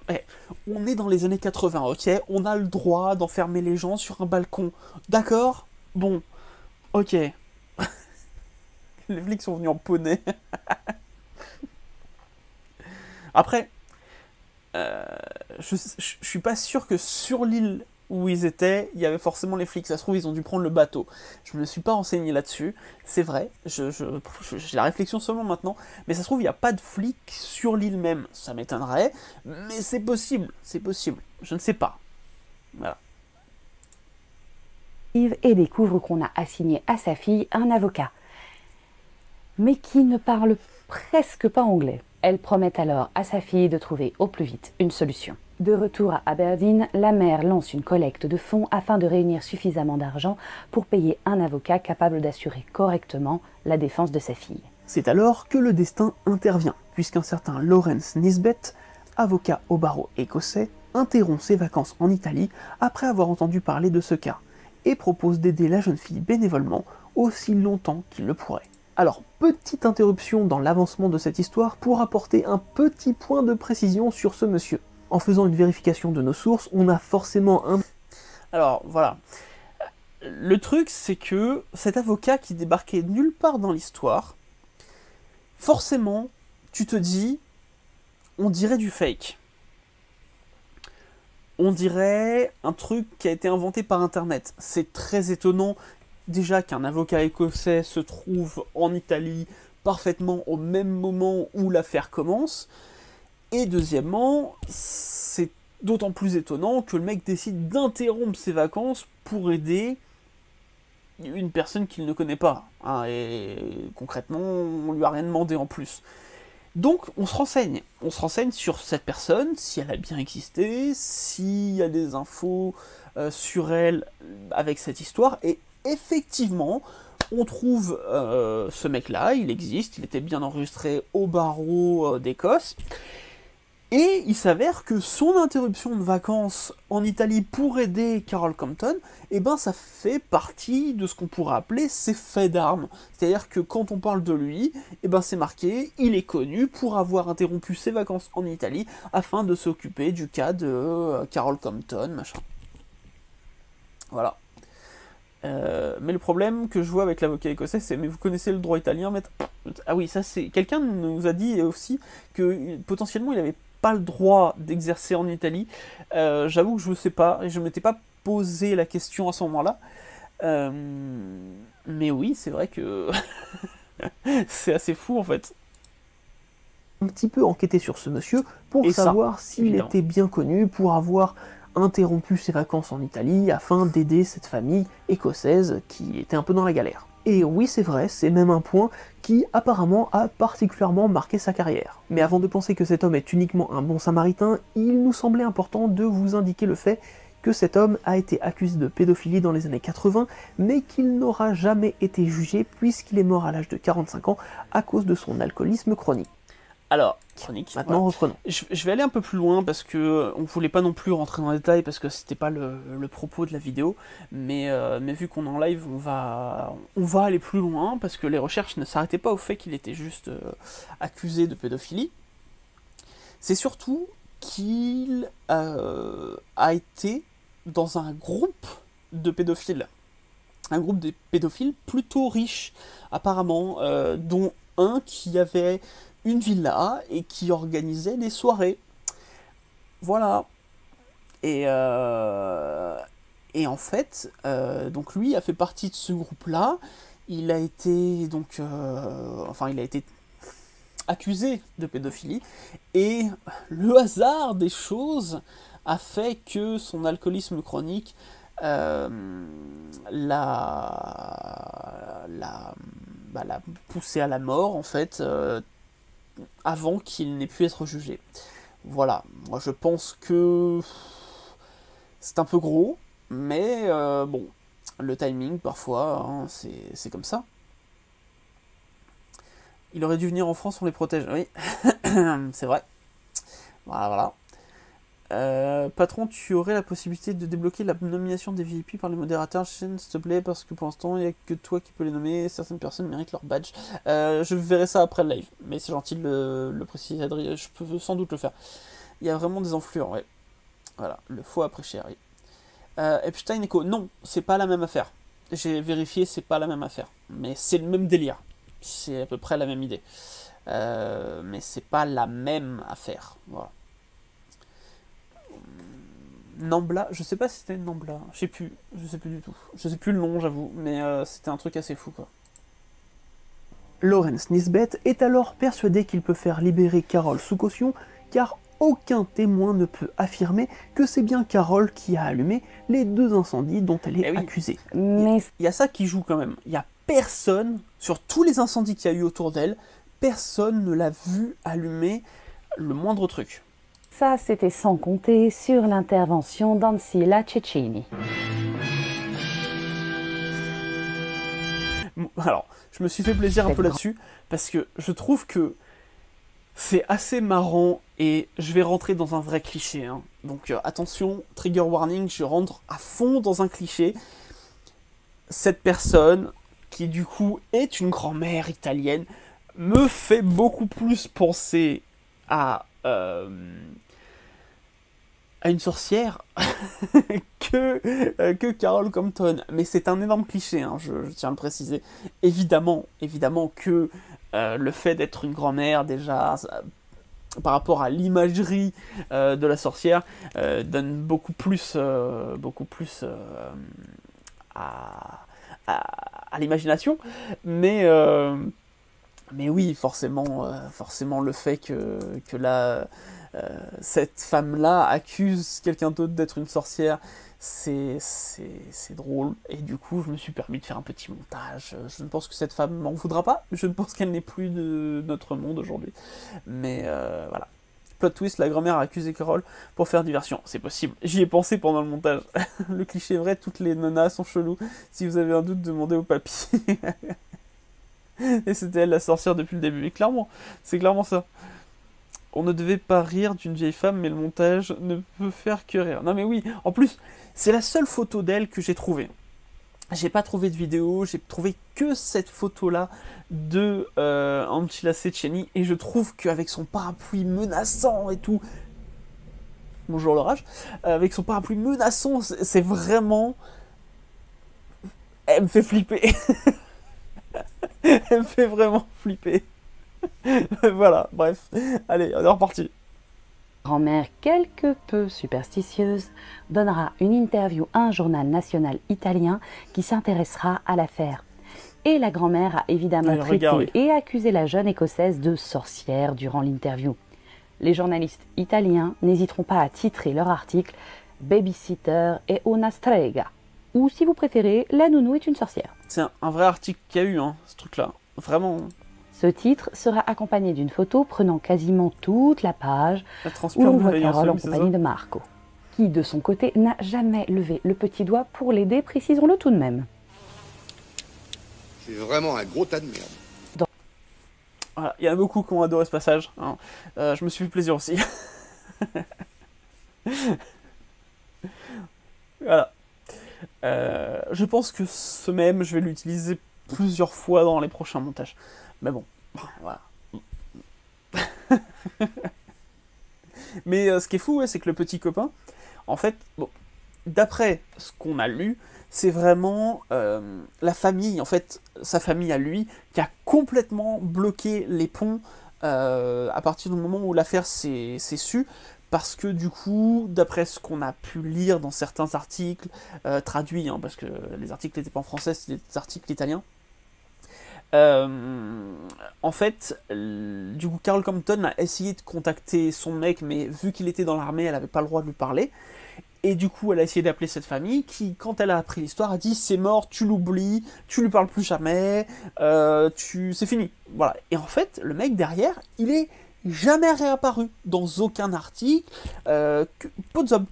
est dans les années 80, ok. On a le droit d'enfermer les gens sur un balcon. D'accord? Bon, ok. Les flics sont venus en poney. Après, je suis pas sûr que sur l'île où ils étaient, il y avait forcément les flics. Ça se trouve, ils ont dû prendre le bateau. Je me suis pas renseigné là-dessus. C'est vrai, j'ai la réflexion seulement maintenant. Mais ça se trouve, il n'y a pas de flics sur l'île même. Ça m'étonnerait, mais c'est possible. C'est possible. Je ne sais pas. Voilà. Et découvre qu'on a assigné à sa fille un avocat, mais qui ne parle presque pas anglais. Elle promet alors à sa fille de trouver au plus vite une solution. De retour à Aberdeen, la mère lance une collecte de fonds afin de réunir suffisamment d'argent pour payer un avocat capable d'assurer correctement la défense de sa fille. C'est alors que le destin intervient, puisqu'un certain Lawrence Nisbet, avocat au barreau écossais, interrompt ses vacances en Italie après avoir entendu parler de ce cas, et propose d'aider la jeune fille bénévolement aussi longtemps qu'il le pourrait. Alors, petite interruption dans l'avancement de cette histoire pour apporter un petit point de précision sur ce monsieur. En faisant une vérification de nos sources, on a forcément un... Alors, voilà. Le truc, c'est que cet avocat qui débarquait nulle part dans l'histoire, forcément, tu te dis, on dirait du fake. On dirait un truc qui a été inventé par Internet. C'est très étonnant, déjà, qu'un avocat écossais se trouve en Italie parfaitement au même moment où l'affaire commence. Et deuxièmement, c'est d'autant plus étonnant que le mec décide d'interrompre ses vacances pour aider une personne qu'il ne connaît pas. Hein, et concrètement, on lui a rien demandé en plus. Donc, on se renseigne. On se renseigne sur cette personne, si elle a bien existé, s'il y a des infos sur elle avec cette histoire. Et effectivement, on trouve ce mec-là, il existe, il était bien enregistré au barreau d'Écosse. Et il s'avère que son interruption de vacances en Italie pour aider Carol Compton, eh ben ça fait partie de ce qu'on pourrait appeler ses faits d'armes. C'est-à-dire que quand on parle de lui, eh ben c'est marqué, il est connu pour avoir interrompu ses vacances en Italie afin de s'occuper du cas de Carol Compton, machin. Voilà. Mais le problème que je vois avec l'avocat écossais, c'est mais vous connaissez le droit italien, maître? Ah oui, ça c'est... Quelqu'un nous a dit aussi que potentiellement il avait pas le droit d'exercer en Italie. J'avoue que je ne sais pas, et je ne m'étais pas posé la question à ce moment-là. Mais oui, c'est vrai que c'est assez fou en fait. Un petit peu enquêté sur ce monsieur pour savoir s'il était bien connu pour avoir interrompu ses vacances en Italie afin d'aider cette famille écossaise qui était un peu dans la galère. Et oui, c'est vrai, c'est même un point qui apparemment a particulièrement marqué sa carrière. Mais avant de penser que cet homme est uniquement un bon samaritain, il nous semblait important de vous indiquer le fait que cet homme a été accusé de pédophilie dans les années 80, mais qu'il n'aura jamais été jugé puisqu'il est mort à l'âge de 45 ans à cause de son alcoolisme chronique. Alors, chronique. Maintenant, reprenons. Je vais aller un peu plus loin parce que on voulait pas non plus rentrer dans les détails parce que c'était pas le propos de la vidéo, mais vu qu'on est en live, on va aller plus loin parce que les recherches ne s'arrêtaient pas au fait qu'il était juste accusé de pédophilie. C'est surtout qu'il a été dans un groupe de pédophiles. Un groupe de pédophiles plutôt riche, apparemment, dont un qui avait une villa et qui organisait des soirées. Voilà. Et en fait, donc lui a fait partie de ce groupe-là. Il a été donc, il a été accusé de pédophilie. Et le hasard des choses a fait que son alcoolisme chronique l'a poussé à la mort, en fait, avant qu'il n'ait pu être jugé. Voilà, moi je pense que c'est un peu gros, mais bon, le timing parfois, hein, c'est comme ça. Il aurait dû venir en France, on les protège, oui, c'est vrai. Voilà. Patron, tu aurais la possibilité de débloquer la nomination des VIP par les modérateurs, s'il te plaît, parce que pour l'instant, il n'y a que toi qui peux les nommer, certaines personnes méritent leur badge. Je verrai ça après le live, mais c'est gentil de le préciser, Adrien, je peux sans doute le faire. Il y a vraiment des influents, ouais. Voilà, le faux après cher, oui. Epstein Echo, non, c'est pas la même affaire. J'ai vérifié, c'est pas la même affaire, mais c'est le même délire. C'est à peu près la même idée. Mais c'est pas la même affaire, voilà. Nambla, je sais pas si c'était Nambla, je sais plus du tout. Je sais plus le nom, j'avoue, mais c'était un truc assez fou, quoi. Lawrence Nisbet est alors persuadé qu'il peut faire libérer Carol sous caution, car aucun témoin ne peut affirmer que c'est bien Carol qui a allumé les 2 incendies dont elle est accusée. Mais il y a ça qui joue quand même. Il y a personne, sur tous les incendies qu'il y a eu autour d'elle, personne ne l'a vu allumer le moindre truc. Ça, c'était sans compter sur l'intervention d'Ancilla Cecchini. Alors, je me suis fait plaisir un peu là-dessus, parce que je trouve que c'est assez marrant, et je vais rentrer dans un vrai cliché. Hein. Donc attention, trigger warning, je rentre à fond dans un cliché. Cette personne, qui du coup est une grand-mère italienne, me fait beaucoup plus penser à une sorcière que Carol Compton. Mais c'est un énorme cliché, hein, je tiens à le préciser. Évidemment que le fait d'être une grand-mère, déjà, par rapport à l'imagerie de la sorcière, donne beaucoup plus à l'imagination. Mais oui, forcément le fait que là, cette femme-là accuse quelqu'un d'autre d'être une sorcière, c'est drôle. Et du coup, je me suis permis de faire un petit montage. Je ne pense que cette femme m'en voudra pas. Je ne pense qu'elle n'est plus de notre monde aujourd'hui. Mais voilà. Plot twist, la grand-mère a accusé Carol pour faire diversion. C'est possible. J'y ai pensé pendant le montage. Le cliché est vrai, toutes les nanas sont cheloues. Si vous avez un doute, demandez au papy. Et c'était elle la sorcière depuis le début. Et clairement, c'est clairement ça. On ne devait pas rire d'une vieille femme, mais le montage ne peut faire que rire. Non mais oui, en plus, c'est la seule photo d'elle que j'ai trouvée. J'ai pas trouvé de vidéo, j'ai trouvé que cette photo-là de Ancila Cecchini, et je trouve qu'avec son parapluie menaçant et tout, bonjour l'orage, avec son parapluie menaçant, c'est vraiment... Elle me fait flipper. Elle me fait vraiment flipper. Voilà, bref. Allez, on est reparti. Grand-mère quelque peu superstitieuse donnera une interview à un journal national italien qui s'intéressera à l'affaire. Et la grand-mère a évidemment traité et accusé la jeune écossaise de sorcière durant l'interview. Les journalistes italiens n'hésiteront pas à titrer leur article « Babysitter et una strega » ou si vous préférez « La nounou est une sorcière ». C'est un vrai article qu'il y a eu, hein, ce truc-là. Vraiment. Ce titre sera accompagné d'une photo prenant quasiment toute la page où l'on voit Carole en compagnie de Marco, qui de son côté n'a jamais levé le petit doigt pour l'aider, précisons-le tout de même. C'est vraiment un gros tas de merde. Voilà, il y en a beaucoup qui ont adoré ce passage, hein. Je me suis fait plaisir aussi. Voilà. Je pense que ce mème, je vais l'utiliser plusieurs fois dans les prochains montages. Mais bon, voilà. Mais ce qui est fou, ouais, c'est que le petit copain, en fait, bon, d'après ce qu'on a lu, c'est vraiment la famille, en fait, sa famille à lui, qui a complètement bloqué les ponts à partir du moment où l'affaire s'est su, parce que du coup, d'après ce qu'on a pu lire dans certains articles, traduits, hein, parce que les articles n'étaient pas en français, c'était des articles italiens, en fait, du coup, Carole Compton a essayé de contacter son mec, mais vu qu'il était dans l'armée, elle n'avait pas le droit de lui parler. Et du coup, elle a essayé d'appeler cette famille, qui, quand elle a appris l'histoire, a dit « c'est mort, tu l'oublies, tu lui parles plus jamais, c'est fini ». Voilà. Et en fait, le mec derrière, il est jamais réapparu dans aucun article, Podzop,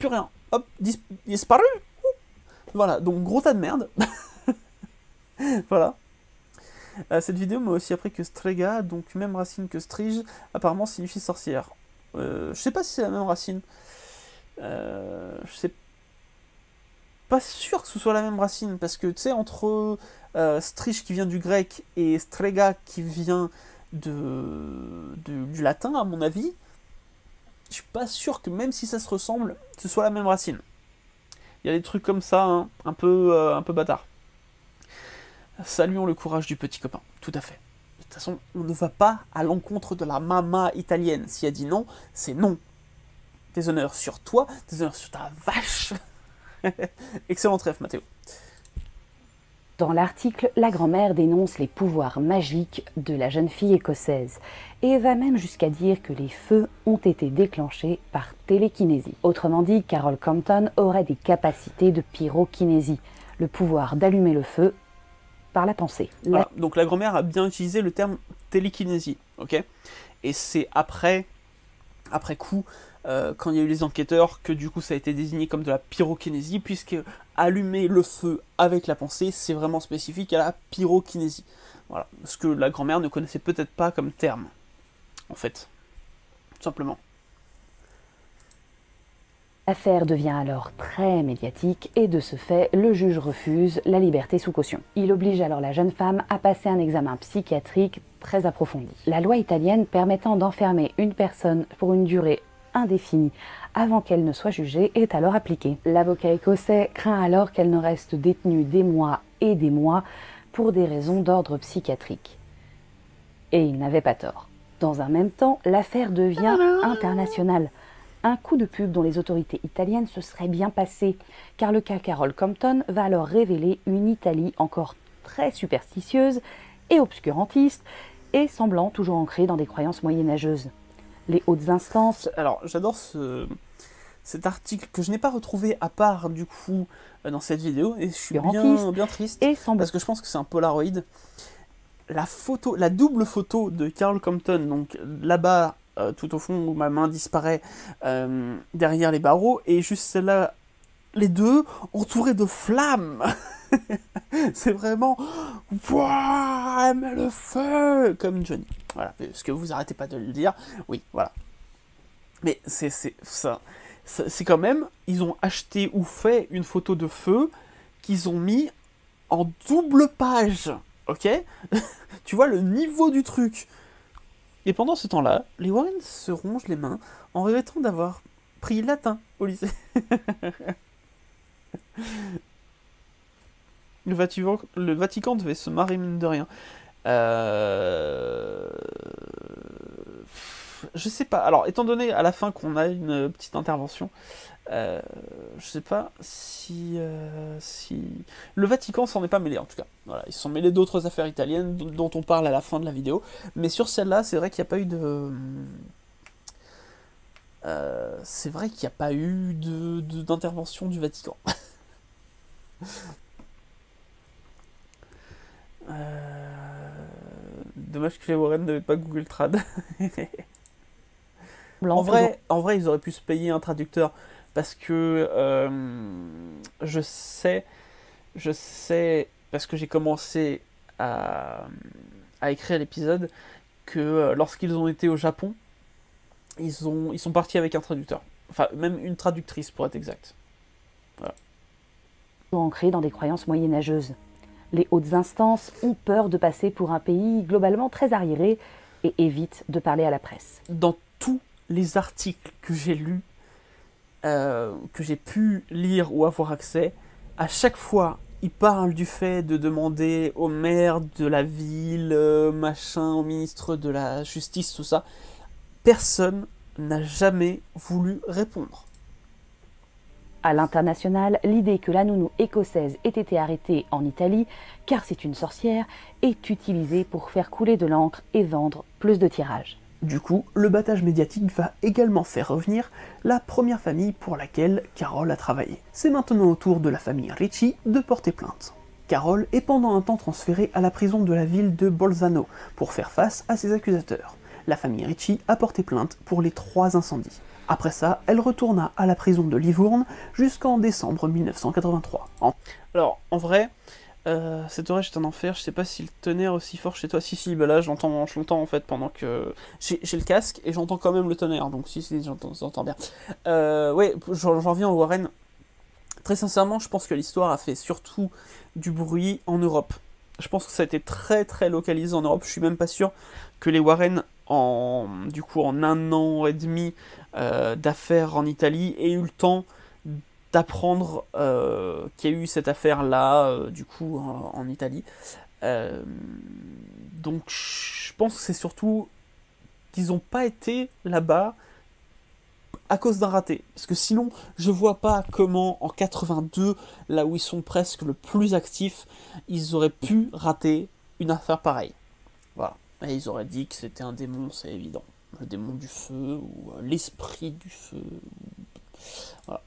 plus rien, hop, disparu. Voilà, donc gros tas de merde. Voilà. Cette vidéo m'a aussi appris que strega, donc même racine que strige, apparemment signifie sorcière. Je sais pas si c'est la même racine. Je sais pas sûr que ce soit la même racine, parce que tu sais, entre strige qui vient du grec et strega qui vient du latin, à mon avis, je suis pas sûr que même si ça se ressemble, ce soit la même racine. Il y a des trucs comme ça, hein, un peu bâtard. Saluons le courage du petit copain, tout à fait. De toute façon, on ne va pas à l'encontre de la mama italienne. Si elle dit non, c'est non. Des honneurs sur toi, des honneurs sur ta vache. Excellent trèfle, Mathéo. Dans l'article, la grand-mère dénonce les pouvoirs magiques de la jeune fille écossaise et va même jusqu'à dire que les feux ont été déclenchés par télékinésie. Autrement dit, Carole Compton aurait des capacités de pyrokinésie, le pouvoir d'allumer le feu par la pensée. Voilà. Donc la grand-mère a bien utilisé le terme télékinésie, ok. Et c'est après coup, quand il y a eu les enquêteurs, que du coup ça a été désigné comme de la pyrokinésie, puisque allumer le feu avec la pensée, c'est vraiment spécifique à la pyrokinésie. Voilà, ce que la grand-mère ne connaissait peut-être pas comme terme, en fait, tout simplement. L'affaire devient alors très médiatique et de ce fait, le juge refuse la liberté sous caution. Il oblige alors la jeune femme à passer un examen psychiatrique très approfondi. La loi italienne permettant d'enfermer une personne pour une durée indéfinie avant qu'elle ne soit jugée est alors appliquée. L'avocat écossais craint alors qu'elle ne reste détenue des mois et des mois pour des raisons d'ordre psychiatrique. Et il n'avait pas tort. Dans un même temps, l'affaire devient internationale. Un coup de pub dont les autorités italiennes se seraient bien passées, car le cas Carole Compton va alors révéler une Italie encore très superstitieuse et obscurantiste, et semblant toujours ancrée dans des croyances moyenâgeuses. Les hautes instances... Alors, j'adore cet article que je n'ai pas retrouvé à part, du coup, dans cette vidéo, et je suis bien triste, parce que je pense que c'est un Polaroid. La double photo de Carole Compton, donc là-bas, tout au fond où ma main disparaît derrière les barreaux, et juste celle-là, les deux entourés de flammes. C'est vraiment, wouah, elle met le feu comme Johnny. Voilà, parce que vous arrêtez pas de le dire. Oui, voilà. Mais c'est quand même, ils ont acheté ou fait une photo de feu qu'ils ont mis en double page, ok? Tu vois le niveau du truc. Et pendant ce temps-là, les Warren se rongent les mains en regrettant d'avoir pris latin au lycée. Le Vatican devait se marrer mine de rien. Je sais pas. Alors, étant donné à la fin qu'on a une petite intervention, je sais pas si le Vatican s'en est pas mêlé en tout cas. Voilà, ils se sont mêlés d'autres affaires italiennes dont on parle à la fin de la vidéo. Mais sur celle-là, c'est vrai qu'il n'y a pas eu de... c'est vrai qu'il n'y a pas eu d'intervention du Vatican. Dommage que les Warren n'avaient pas Google Trad. En vrai, ils auraient pu se payer un traducteur parce que je sais, parce que j'ai commencé à écrire l'épisode, que lorsqu'ils ont été au Japon, ils sont partis avec un traducteur. Enfin, même une traductrice pour être exact. Voilà. Ancrés dans des croyances moyenâgeuses. Les hautes instances ont peur de passer pour un pays globalement très arriéré et évitent de parler à la presse. Dans tous les articles que j'ai lus, que j'ai pu lire ou avoir accès, à chaque fois, ils parlent du fait de demander au maire de la ville, machin, au ministre de la Justice, tout ça. Personne n'a jamais voulu répondre. À l'international, l'idée que la nounou écossaise ait été arrêtée en Italie, car c'est une sorcière, est utilisée pour faire couler de l'encre et vendre plus de tirages. Du coup, le battage médiatique va également faire revenir la première famille pour laquelle Carol a travaillé. C'est maintenant au tour de la famille Ricci de porter plainte. Carol est pendant un temps transférée à la prison de la ville de Bolzano pour faire face à ses accusateurs. La famille Ricci a porté plainte pour les 3 incendies. Après ça, elle retourna à la prison de Livourne jusqu'en décembre 1983. Alors, en vrai, cet orage est un enfer, je sais pas si le tonnerre est aussi fort chez toi. Si, bah là, je l'entends en fait pendant que... J'ai le casque et j'entends quand même le tonnerre, donc si, j'entends bien. Ouais, j'en reviens au Warren. Très sincèrement, je pense que l'histoire a fait surtout du bruit en Europe. Je pense que ça a été très très localisé en Europe, je suis même pas sûr que les Warren, du coup en 1 an et demi d'affaires en Italie, aient eu le temps d'apprendre qu'il y a eu cette affaire-là, du coup, en Italie. Donc, je pense que c'est surtout qu'ils n'ont pas été là-bas à cause d'un raté. Parce que sinon, je vois pas comment, en 82, là où ils sont presque le plus actifs, ils auraient pu rater une affaire pareille. Voilà. Et ils auraient dit que c'était un démon, c'est évident. Le démon du feu, ou l'esprit du feu. Voilà.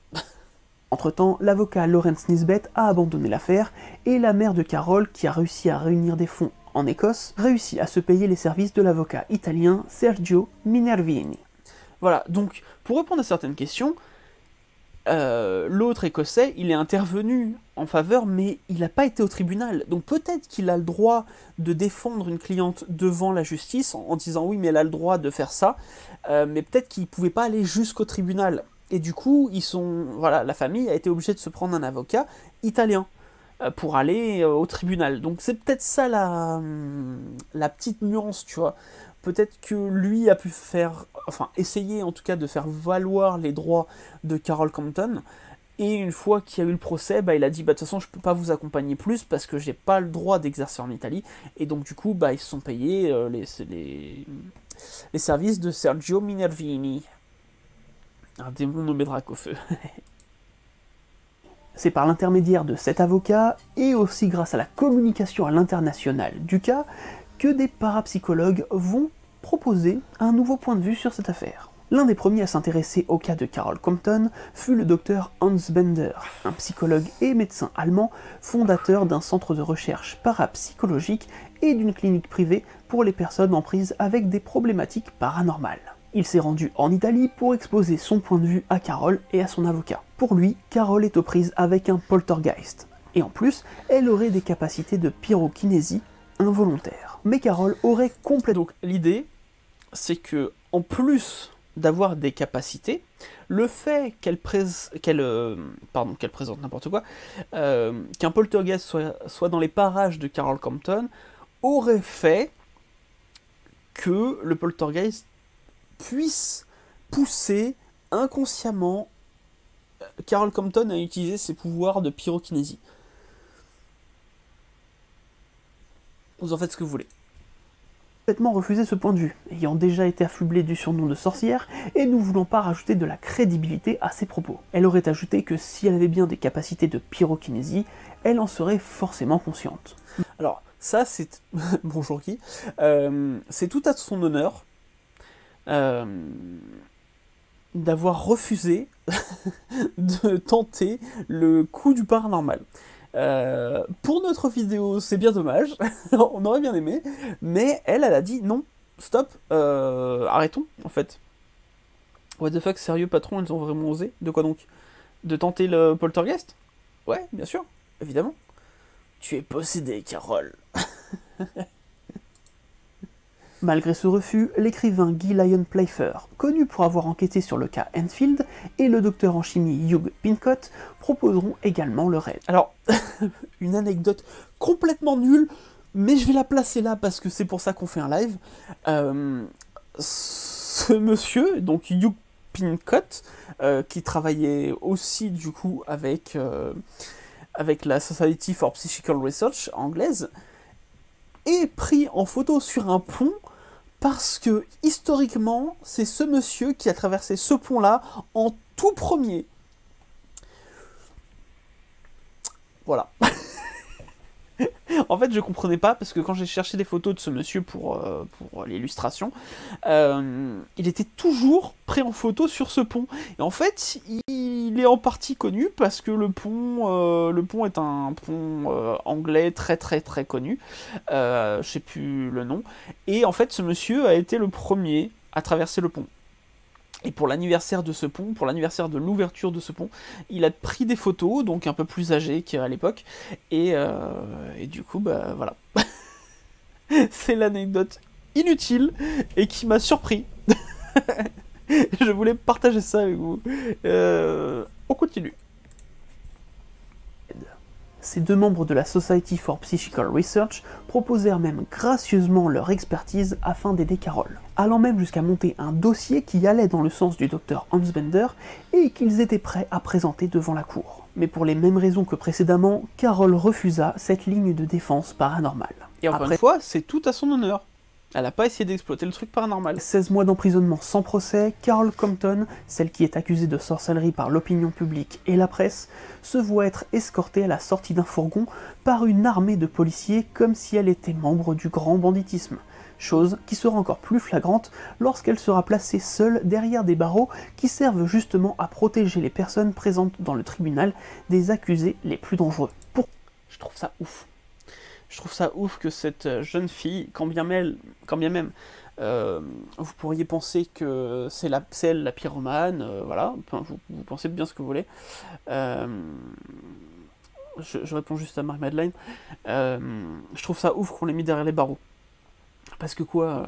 Entre-temps, l'avocat Lawrence Nisbet a abandonné l'affaire, et la mère de Carol, qui a réussi à réunir des fonds en Écosse, réussit à se payer les services de l'avocat italien Sergio Minervini. Voilà, donc, pour répondre à certaines questions, l'autre écossais, il est intervenu en faveur, mais il n'a pas été au tribunal. Donc peut-être qu'il a le droit de défendre une cliente devant la justice, en disant oui, mais elle a le droit de faire ça, mais peut-être qu'il ne pouvait pas aller jusqu'au tribunal. Et du coup, voilà, la famille a été obligée de se prendre un avocat italien pour aller au tribunal. Donc c'est peut-être ça la petite nuance, tu vois. Peut-être que lui a pu essayer en tout cas de faire valoir les droits de Carol Compton, et une fois qu'il y a eu le procès, bah, il a dit, bah, de toute façon je peux pas vous accompagner plus parce que j'ai pas le droit d'exercer en Italie, et donc du coup bah, ils se sont payés les services de Sergio Minervini, un démon nommé Dracofeu. C'est par l'intermédiaire de cet avocat, et aussi grâce à la communication à l'international du cas, que des parapsychologues vont proposer un nouveau point de vue sur cette affaire. L'un des premiers à s'intéresser au cas de Carol Compton fut le docteur Hans Bender, un psychologue et médecin allemand, fondateur d'un centre de recherche parapsychologique et d'une clinique privée pour les personnes en prise avec des problématiques paranormales. Il s'est rendu en Italie pour exposer son point de vue à Carol et à son avocat. Pour lui, Carol est aux prises avec un poltergeist, et en plus, elle aurait des capacités de pyrokinésie involontaires. Mais Carol aurait complètement... Donc l'idée, c'est que en plus d'avoir des capacités, le fait qu'elle présente n'importe quoi, qu'un poltergeist soit dans les parages de Carol Compton, aurait fait que le poltergeist puisse pousser inconsciemment Carol Compton à utiliser ses pouvoirs de pyrokinésie. Vous en faites ce que vous voulez. Complètement refusé ce point de vue, ayant déjà été affublée du surnom de sorcière et ne voulant pas rajouter de la crédibilité à ses propos. Elle aurait ajouté que si elle avait bien des capacités de pyrokinésie, elle en serait forcément consciente. Alors, ça c'est... Bonjour qui c'est tout à son honneur d'avoir refusé de tenter le coup du paranormal. Pour notre vidéo, c'est bien dommage, on aurait bien aimé, mais elle a dit non, stop, arrêtons, en fait. What the fuck, sérieux patron, ils ont vraiment osé? De quoi donc? De tenter le poltergeist? Ouais, bien sûr, évidemment. Tu es possédé, Carole. Malgré ce refus, l'écrivain Guy Lyon Playfair, connu pour avoir enquêté sur le cas Enfield, et le docteur en chimie Hugh Pincott proposeront également le raid. Alors, une anecdote complètement nulle, mais je vais la placer là parce que c'est pour ça qu'on fait un live. Ce monsieur, donc Hugh Pincott, qui travaillait aussi du coup avec la Society for Psychical Research anglaise, est pris en photo sur un pont parce que, historiquement, c'est ce monsieur qui a traversé ce pont-là en tout premier. Voilà. En fait, je comprenais pas, parce que quand j'ai cherché des photos de ce monsieur pour l'illustration, il était toujours pris en photo sur ce pont. Et en fait, il est en partie connu parce que le pont est un pont anglais très très très connu. Je sais plus le nom. Et en fait, ce monsieur a été le premier à traverser le pont. Et pour l'anniversaire de ce pont, pour l'anniversaire de l'ouverture de ce pont, il a pris des photos, donc un peu plus âgé qu'à l'époque, et du coup, bah voilà. C'est l'anecdote inutile et qui m'a surpris. Je voulais partager ça avec vous. On continue. Ces deux membres de la Society for Psychical Research proposèrent même gracieusement leur expertise afin d'aider Carol, allant même jusqu'à monter un dossier qui allait dans le sens du docteur Hans Bender et qu'ils étaient prêts à présenter devant la cour. Mais pour les mêmes raisons que précédemment, Carol refusa cette ligne de défense paranormale. Et encore une fois, c'est tout à son honneur. Elle n'a pas essayé d'exploiter le truc paranormal. 16 mois d'emprisonnement sans procès, Carol Compton, celle qui est accusée de sorcellerie par l'opinion publique et la presse, se voit être escortée à la sortie d'un fourgon par une armée de policiers comme si elle était membre du grand banditisme. Chose qui sera encore plus flagrante lorsqu'elle sera placée seule derrière des barreaux qui servent justement à protéger les personnes présentes dans le tribunal des accusés les plus dangereux. Je trouve ça ouf. Je trouve ça ouf que cette jeune fille, quand bien même vous pourriez penser que c'est elle la pyromane, voilà, enfin, vous pensez bien ce que vous voulez. Je réponds juste à Marie-Madeleine. Je trouve ça ouf qu'on l'ait mis derrière les barreaux. Parce que quoi,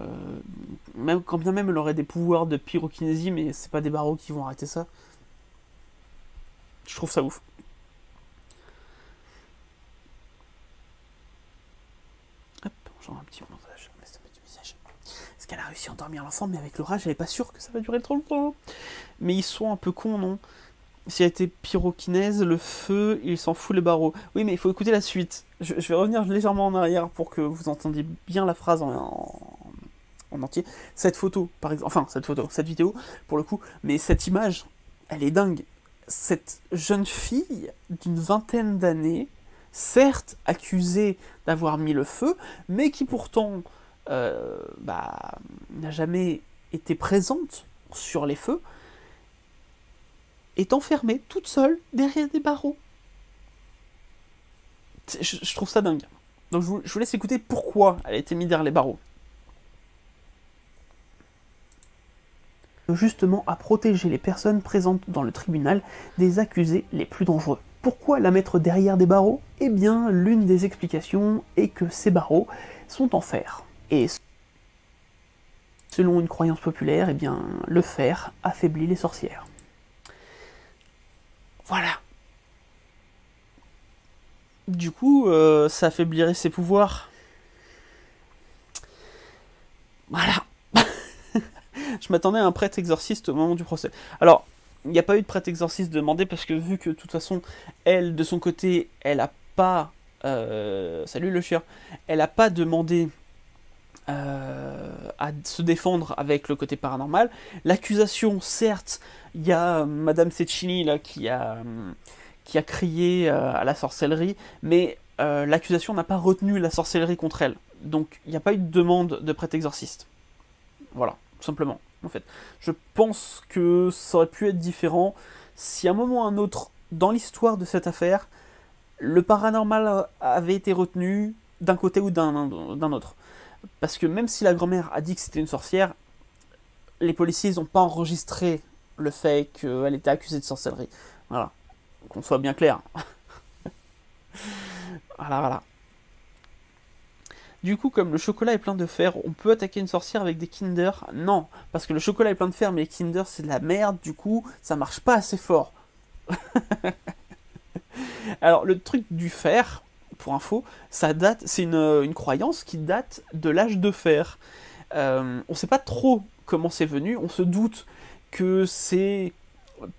même quand bien même elle aurait des pouvoirs de pyrokinésie, mais c'est pas des barreaux qui vont arrêter ça. Je trouve ça ouf. Hop, genre un petit montage. Est-ce qu'elle a réussi à endormir l'enfant, mais avec l'orage, elle est pas sûre que ça va durer trop longtemps. Mais ils sont un peu cons, non? Si elle était pyrokinèse, le feu, il s'en fout les barreaux. Oui, mais il faut écouter la suite. Je vais revenir légèrement en arrière pour que vous entendiez bien la phrase en entier. Cette photo, par exemple, enfin, cette vidéo, pour le coup, mais cette image, elle est dingue. Cette jeune fille d'une vingtaine d'années, certes accusée d'avoir mis le feu, mais qui pourtant n'a jamais été présente sur les feux, est enfermée toute seule derrière des barreaux. Je trouve ça dingue. Donc je vous laisse écouter pourquoi elle a été mise derrière les barreaux. Justement à protéger les personnes présentes dans le tribunal des accusés les plus dangereux. Pourquoi la mettre derrière des barreaux? Eh bien, l'une des explications est que ces barreaux sont en fer. Et selon une croyance populaire, eh bien, le fer affaiblit les sorcières. Voilà. Du coup, ça affaiblirait ses pouvoirs. Voilà. Je m'attendais à un prêtre exorciste au moment du procès. Alors, il n'y a pas eu de prêtre exorciste demandé parce que vu que de toute façon, elle, de son côté, elle a pas... salut le chien. Elle a pas demandé à se défendre avec le côté paranormal. L'accusation, certes, il y a Madame Cecchini là qui a crié à la sorcellerie, mais l'accusation n'a pas retenu la sorcellerie contre elle. Donc il n'y a pas eu de demande de prêtre exorciste. Voilà, tout simplement, en fait. Je pense que ça aurait pu être différent si à un moment ou à un autre, dans l'histoire de cette affaire, le paranormal avait été retenu d'un côté ou d'un autre. Parce que même si la grand-mère a dit que c'était une sorcière, les policiers n'ont pas enregistré le fait qu'elle était accusée de sorcellerie. Voilà, qu'on soit bien clair. Voilà. Du coup, comme le chocolat est plein de fer, on peut attaquer une sorcière avec des Kinder? Non, parce que le chocolat est plein de fer, mais les Kinder c'est de la merde, du coup, ça marche pas assez fort. Alors, le truc du fer, pour info, ça date, c'est une croyance qui date de l'âge de fer. On sait pas trop comment c'est venu, on se doute que c'est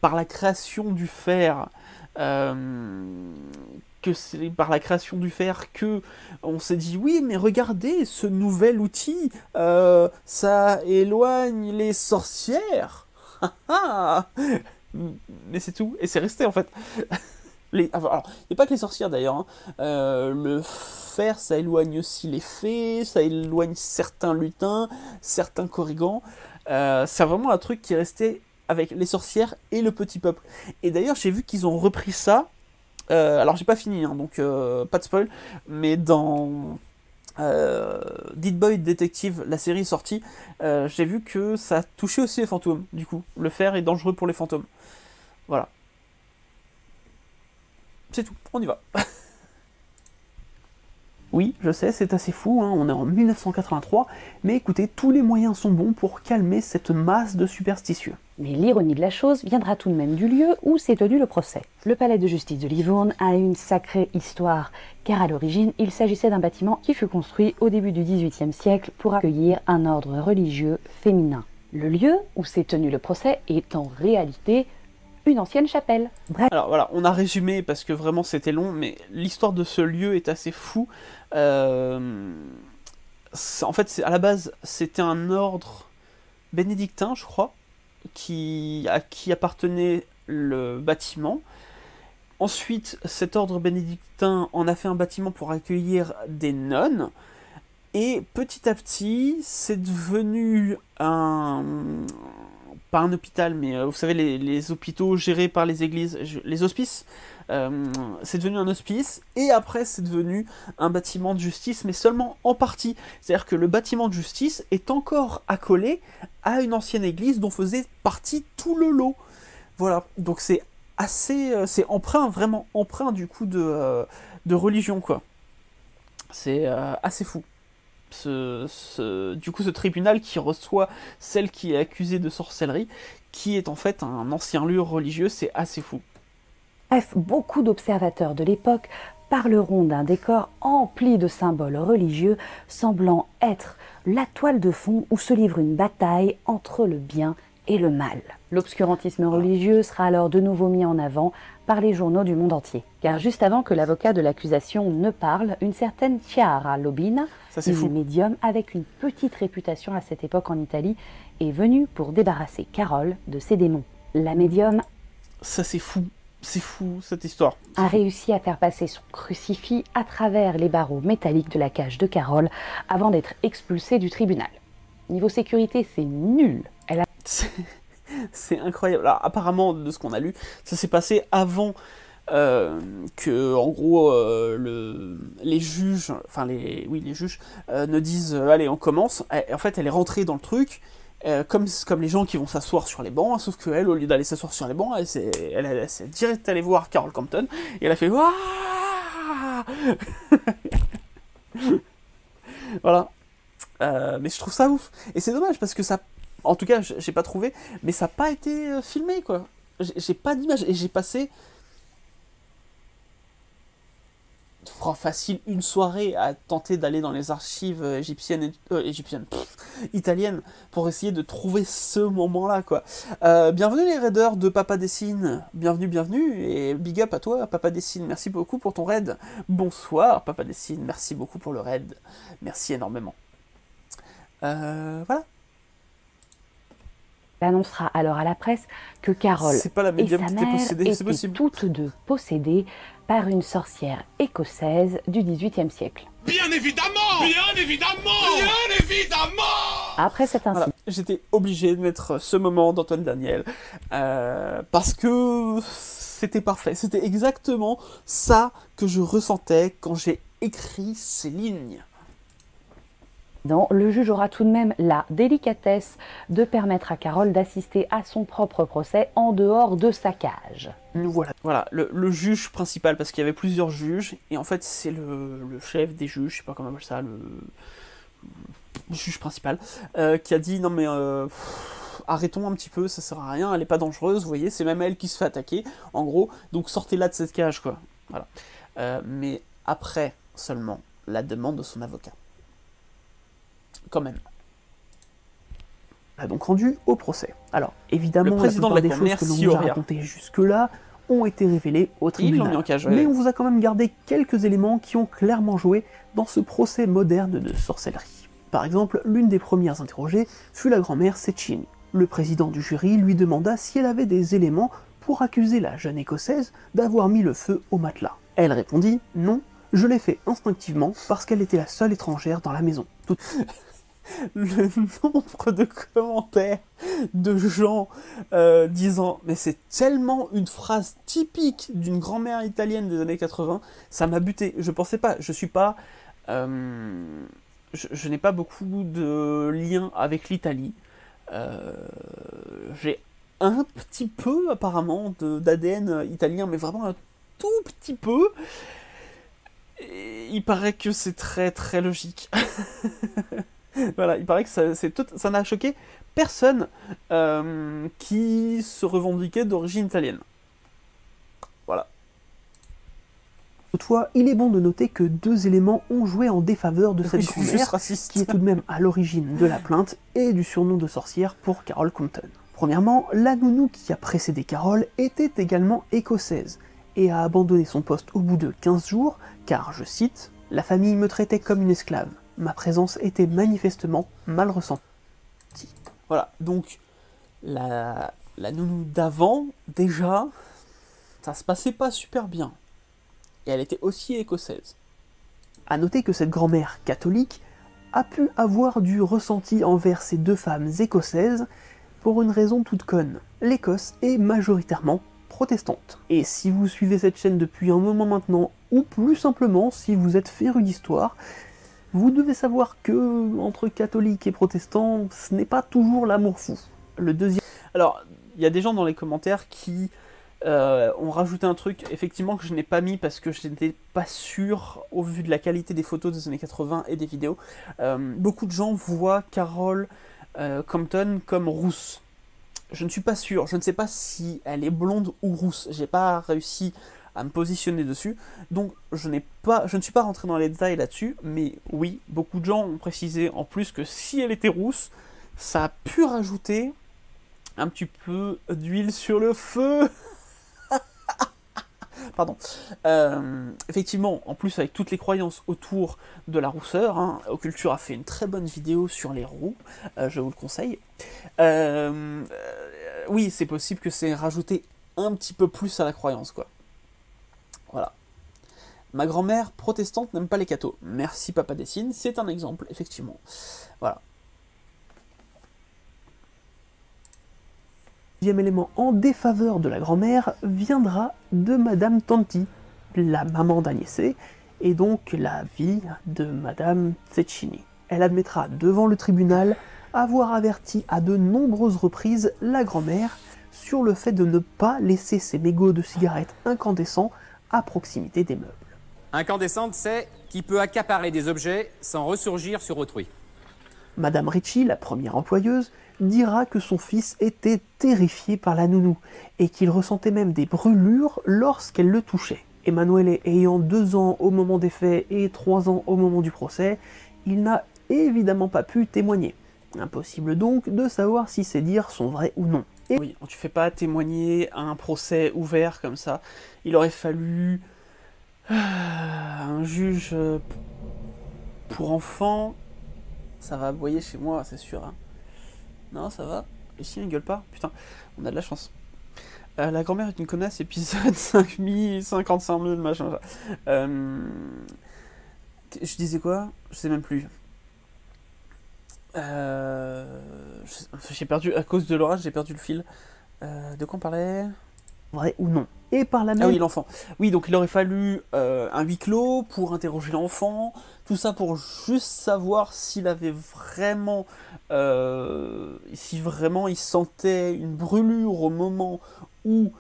par la création du fer, que on s'est dit oui mais regardez ce nouvel outil, ça éloigne les sorcières. Mais c'est tout, et c'est resté en fait. Alors, il n'y a pas que les sorcières d'ailleurs, hein. Le fer ça éloigne aussi les fées, ça éloigne certains lutins, certains corrigans. C'est vraiment un truc qui est resté avec les sorcières et le petit peuple. Et d'ailleurs j'ai vu qu'ils ont repris ça. Alors j'ai pas fini, hein, donc pas de spoil, mais dans Dead Boy Detective, la série est sortie, j'ai vu que ça touchait aussi les fantômes, du coup. Le fer est dangereux pour les fantômes. Voilà. C'est tout, on y va. Oui, je sais, c'est assez fou, hein, on est en 1983, mais écoutez, tous les moyens sont bons pour calmer cette masse de superstitieux. Mais l'ironie de la chose viendra tout de même du lieu où s'est tenu le procès. Le palais de justice de Livourne a une sacrée histoire, car à l'origine, il s'agissait d'un bâtiment qui fut construit au début du XVIIIe siècle pour accueillir un ordre religieux féminin. Le lieu où s'est tenu le procès est en réalité une ancienne chapelle. Bref. Alors voilà, on a résumé parce que vraiment c'était long, mais l'histoire de ce lieu est assez fou. En fait, à la base, c'était un ordre bénédictin, je crois, à qui appartenait le bâtiment. Ensuite, cet ordre bénédictin en a fait un bâtiment pour accueillir des nonnes. Et petit à petit, c'est devenu pas un hôpital, mais vous savez, les hôpitaux gérés par les églises, les hospices. C'est devenu un hospice, et après c'est devenu un bâtiment de justice, mais seulement en partie. C'est-à-dire que le bâtiment de justice est encore accolé à une ancienne église dont faisait partie tout le lot. Voilà, donc c'est assez... c'est empreint, vraiment empreint du coup de religion, quoi. C'est assez fou. Du coup, ce tribunal qui reçoit celle qui est accusée de sorcellerie, qui est en fait un ancien lieu religieux, c'est assez fou. Bref, beaucoup d'observateurs de l'époque parleront d'un décor empli de symboles religieux semblant être la toile de fond où se livre une bataille entre le bien et le mal. L'obscurantisme religieux sera alors de nouveau mis en avant par les journaux du monde entier. Car juste avant que l'avocat de l'accusation ne parle, une certaine Chiara Lobina, une médium avec une petite réputation à cette époque en Italie, est venue pour débarrasser Carole de ses démons. La médium... Ça c'est fou. C'est fou, cette histoire. A réussi à faire passer son crucifix à travers les barreaux métalliques de la cage de Carole avant d'être expulsée du tribunal. Niveau sécurité, c'est nul. Elle a... C'est incroyable. Alors, apparemment, de ce qu'on a lu, ça s'est passé avant que, en gros, les juges, enfin les juges ne disent allez, on commence. En fait, elle est rentrée dans le truc. comme les gens qui vont s'asseoir sur les bancs, sauf qu'elle, au lieu d'aller s'asseoir sur les bancs, elle s'est direct allée voir Carole Compton, et elle a fait Wouah. Voilà. Mais je trouve ça ouf. Et c'est dommage, parce que ça... En tout cas, j'ai pas trouvé, mais ça n'a pas été filmé, quoi. J'ai pas d'image, et j'ai passé... facile une soirée à tenter d'aller dans les archives italiennes pour essayer de trouver ce moment-là, quoi. Bienvenue les raiders de Papa Dessine, bienvenue, et big up à toi Papa Dessine, merci beaucoup pour ton raid. Bonsoir Papa Dessine, merci beaucoup pour le raid, merci énormément. Voilà. Elle annoncera alors à la presse que Carole C'est pas la et médium sa qui était mère possédée, c'est étaient possible. toutes deux possédées par une sorcière écossaise du XVIIIe siècle. Bien évidemment. Bien évidemment. Bien évidemment. Après cet incident, Voilà. J'étais obligé de mettre ce moment d'Antoine Daniel, parce que c'était parfait. C'était exactement ça que je ressentais quand j'ai écrit ces lignes. le juge aura tout de même la délicatesse de permettre à Carole d'assister à son propre procès en dehors de sa cage. Voilà, le juge principal, parce qu'il y avait plusieurs juges, et en fait c'est le chef des juges, je sais pas comment on appelle ça, le juge principal, qui a dit non mais arrêtons un petit peu, ça sert à rien, elle est pas dangereuse, vous voyez, c'est même elle qui se fait attaquer, en gros, donc sortez-la de cette cage, quoi. Voilà. Mais après seulement la demande de son avocat. Quand même. A donc rendu au procès. Alors, évidemment, Le président la de la plupart des Cour, choses que l'on merci nous a Auréa. racontées jusque-là ont été révélées au Ils l'ont tribunal. mis en cage, ouais. Mais on vous a quand même gardé quelques éléments qui ont clairement joué dans ce procès moderne de sorcellerie. Par exemple, l'une des premières interrogées fut la grand-mère Cecchini. Le président du jury lui demanda si elle avait des éléments pour accuser la jeune écossaise d'avoir mis le feu au matelas. Elle répondit « Non, je l'ai fait instinctivement parce qu'elle était la seule étrangère dans la maison. » Le nombre de commentaires de gens disant « Mais c'est tellement une phrase typique d'une grand-mère italienne des années 80, ça m'a buté. Je pensais pas, je suis pas... je n'ai pas beaucoup de liens avec l'Italie. J'ai un petit peu, apparemment, d'ADN italien, mais vraiment un tout petit peu. Et il paraît que c'est très très logique. Voilà, il paraît que ça n'a choqué personne qui se revendiquait d'origine italienne. Voilà. Toutefois, il est bon de noter que deux éléments ont joué en défaveur de cette Je suis juste grand-mère, raciste. qui est tout de même à l'origine de la plainte et du surnom de sorcière pour Carole Compton. Premièrement, la nounou qui a précédé Carole était également écossaise, et a abandonné son poste au bout de 15 jours, car, je cite, « La famille me traitait comme une esclave. Ma présence était manifestement mal ressentie. » Voilà, donc la nounou d'avant, déjà, ça se passait pas super bien. Et elle était aussi écossaise. A noter que cette grand-mère catholique a pu avoir du ressenti envers ces deux femmes écossaises pour une raison toute conne. L'Écosse est majoritairement protestante. Et si vous suivez cette chaîne depuis un moment maintenant, ou plus simplement si vous êtes féru d'histoire, vous devez savoir que entre catholiques et protestants, ce n'est pas toujours l'amour fou. Le deuxième... Alors, il y a des gens dans les commentaires qui ont rajouté un truc, effectivement, que je n'ai pas mis parce que je n'étais pas sûr, au vu de la qualité des photos des années 80 et des vidéos. Beaucoup de gens voient Carole Compton comme rousse. Je ne suis pas sûr, je ne sais pas si elle est blonde ou rousse, j'ai pas réussi à me positionner dessus, donc je ne suis pas rentré dans les détails là-dessus, mais oui, beaucoup de gens ont précisé en plus que si elle était rousse, ça a pu rajouter un petit peu d'huile sur le feu. Pardon. Effectivement, en plus avec toutes les croyances autour de la rousseur, hein, Occulture a fait une très bonne vidéo sur les roux, je vous le conseille. Oui, c'est possible que c'est rajouté un petit peu plus à la croyance, quoi. Voilà. Ma grand-mère protestante n'aime pas les cathos. Merci Papa Dessine, c'est un exemple, effectivement. Voilà. Deuxième élément en défaveur de la grand-mère viendra de Madame Tanti, la maman d'Agnès, et donc la vie de Madame Cecchini. Elle admettra devant le tribunal avoir averti à de nombreuses reprises la grand-mère sur le fait de ne pas laisser ses mégots de cigarettes incandescents à proximité des meubles. Incandescente, c'est qui peut accaparer des objets sans ressurgir sur autrui. Madame Ritchie, la première employeuse, dira que son fils était terrifié par la nounou et qu'il ressentait même des brûlures lorsqu'elle le touchait. Emmanuel ayant 2 ans au moment des faits et 3 ans au moment du procès, il n'a évidemment pas pu témoigner. Impossible donc de savoir si ces dires sont vrais ou non. Et Oui, tu fais pas témoigner à un procès ouvert comme ça. Il aurait fallu un juge pour enfants. Ça va aboyer chez moi, c'est sûr. Hein. Non, ça va. Ici, il gueule pas. Putain, on a de la chance. La grand-mère est une connasse, épisode 5000, 55 000, machin. Je disais quoi? Je sais même plus. J'ai perdu, à cause de l'orage, j'ai perdu le fil. De quoi on parlait? vrai ou non. Et par la même... Ah oui, l'enfant. Oui, donc il aurait fallu un huis clos pour interroger l'enfant, tout ça pour juste savoir s'il avait vraiment... si vraiment il sentait une brûlure au moment où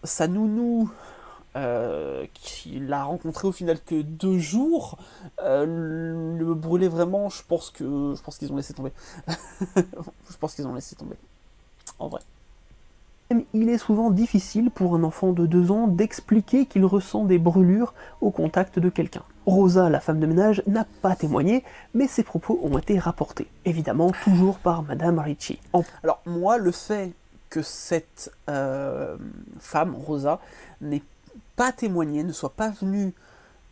sa nounou, qui l'a rencontré au final que 2 jours, le brûlait vraiment. Je pense qu'ils ont laissé tomber. Je pense qu'ils ont laissé tomber. En vrai. Il est souvent difficile pour un enfant de 2 ans d'expliquer qu'il ressent des brûlures au contact de quelqu'un. Rosa, la femme de ménage, n'a pas témoigné, mais ses propos ont été rapportés. Évidemment, toujours par Madame Ritchie. Alors, moi, le fait que cette femme, Rosa, n'ait pas témoigné, ne soit pas venue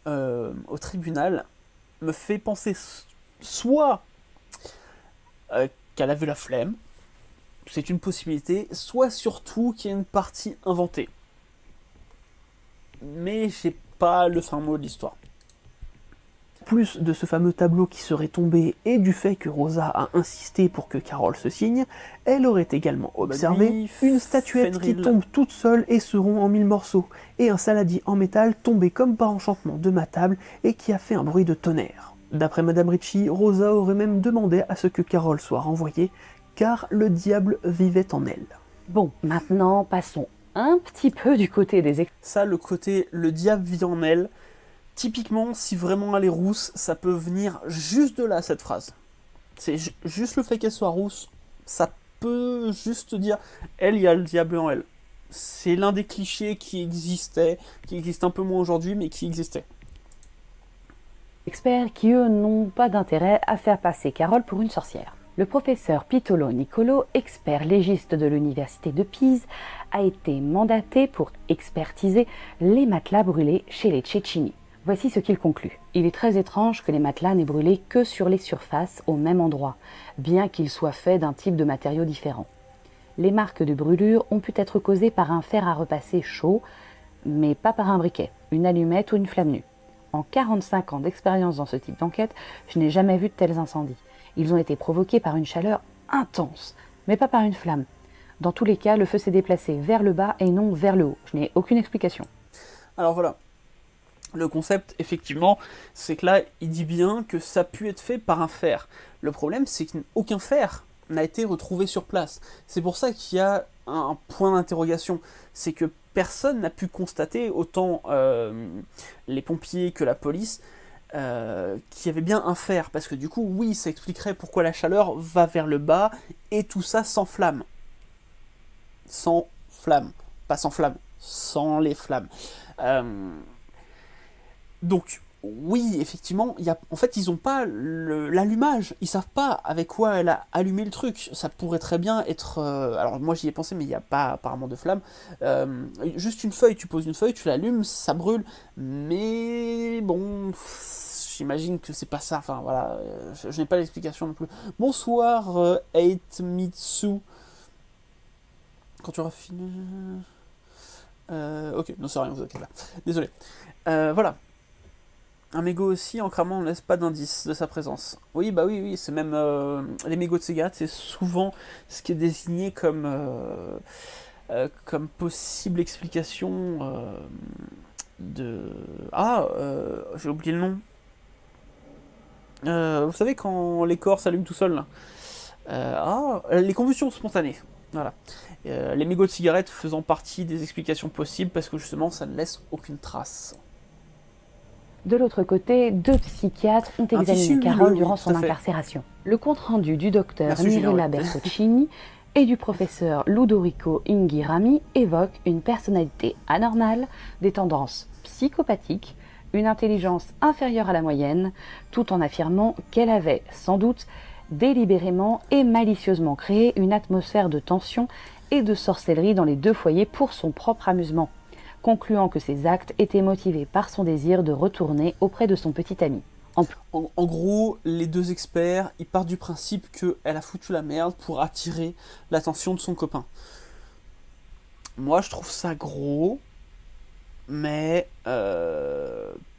au tribunal, me fait penser soit qu'elle avait la flemme, c'est une possibilité, soit surtout qu'il y a une partie inventée. Mais j'ai pas le fin mot de l'histoire. Plus de ce fameux tableau qui serait tombé et du fait que Rosa a insisté pour que Carole se signe, elle aurait également observé une statuette qui tombe toute seule et se rompt en 1000 morceaux, et un saladier en métal tombé comme par enchantement de ma table et qui a fait un bruit de tonnerre. D'après Madame Ritchie, Rosa aurait même demandé à ce que Carole soit renvoyée, car le diable vivait en elle. Bon, maintenant, passons un petit peu du côté des... Ça, le côté « le diable vit en elle », typiquement, si vraiment elle est rousse, ça peut venir juste de là, cette phrase. C'est juste le fait qu'elle soit rousse, ça peut juste dire « elle, il y a le diable en elle ». C'est l'un des clichés qui existait, qui existe un peu moins aujourd'hui, mais qui existait. Experts qui, eux, n'ont pas d'intérêt à faire passer Carole pour une sorcière. Le professeur Pitolo Nicolo, expert légiste de l'université de Pise, a été mandaté pour expertiser les matelas brûlés chez les Cecchini. Voici ce qu'il conclut. Il est très étrange que les matelas n'aient brûlé que sur les surfaces au même endroit, bien qu'ils soient faits d'un type de matériaux différent. Les marques de brûlure ont pu être causées par un fer à repasser chaud, mais pas par un briquet, une allumette ou une flamme nue. En 45 ans d'expérience dans ce type d'enquête, je n'ai jamais vu de tels incendies. Ils ont été provoqués par une chaleur intense, mais pas par une flamme. Dans tous les cas, le feu s'est déplacé vers le bas et non vers le haut. Je n'ai aucune explication. Alors voilà. Le concept, effectivement, c'est que là, il dit bien que ça a pu être fait par un fer. Le problème, c'est qu'aucun fer n'a été retrouvé sur place. C'est pour ça qu'il y a un point d'interrogation. C'est que personne n'a pu constater, autant les pompiers que la police, qu'il y avait bien un fer. Parce que du coup, oui, ça expliquerait pourquoi la chaleur va vers le bas, et tout ça sans flamme. Sans flamme. Pas sans flamme. Sans les flammes. Donc, oui, effectivement, en fait, ils n'ont pas l'allumage. Ils savent pas avec quoi elle a allumé le truc. Ça pourrait très bien être... alors, moi, j'y ai pensé, mais il n'y a pas apparemment de flamme. Juste une feuille, tu poses une feuille, tu l'allumes, ça brûle. Mais, bon, j'imagine que c'est pas ça. Enfin, voilà, je n'ai pas l'explication non plus. Bonsoir, Eight Mitsu. Quand tu auras fini... ok, non, c'est rien, vous inquiétez pas. Désolé. Voilà. Un mégot aussi, en cramant, on ne laisse pas d'indice de sa présence. Oui, bah oui, c'est même... les mégots de cigarettes, c'est souvent ce qui est désigné comme possible explication de... Ah, j'ai oublié le nom. Vous savez, quand les corps s'allument tout seuls, là. Les combustions spontanées. Voilà. Les mégots de cigarettes faisant partie des explications possibles parce que justement ça ne laisse aucune trace. De l'autre côté, 2 psychiatres ont examiné Carole durant son incarcération. Le compte-rendu du docteur Mirella Bertoncini et du professeur Ludovico Inghirami évoque une personnalité anormale, des tendances psychopathiques, une intelligence inférieure à la moyenne, tout en affirmant qu'elle avait, sans doute, délibérément et malicieusement créé une atmosphère de tension et de sorcellerie dans les 2 foyers pour son propre amusement, concluant que ses actes étaient motivés par son désir de retourner auprès de son petit ami. En gros, les 2 experts, ils partent du principe qu'elle a foutu la merde pour attirer l'attention de son copain. Moi, je trouve ça gros, mais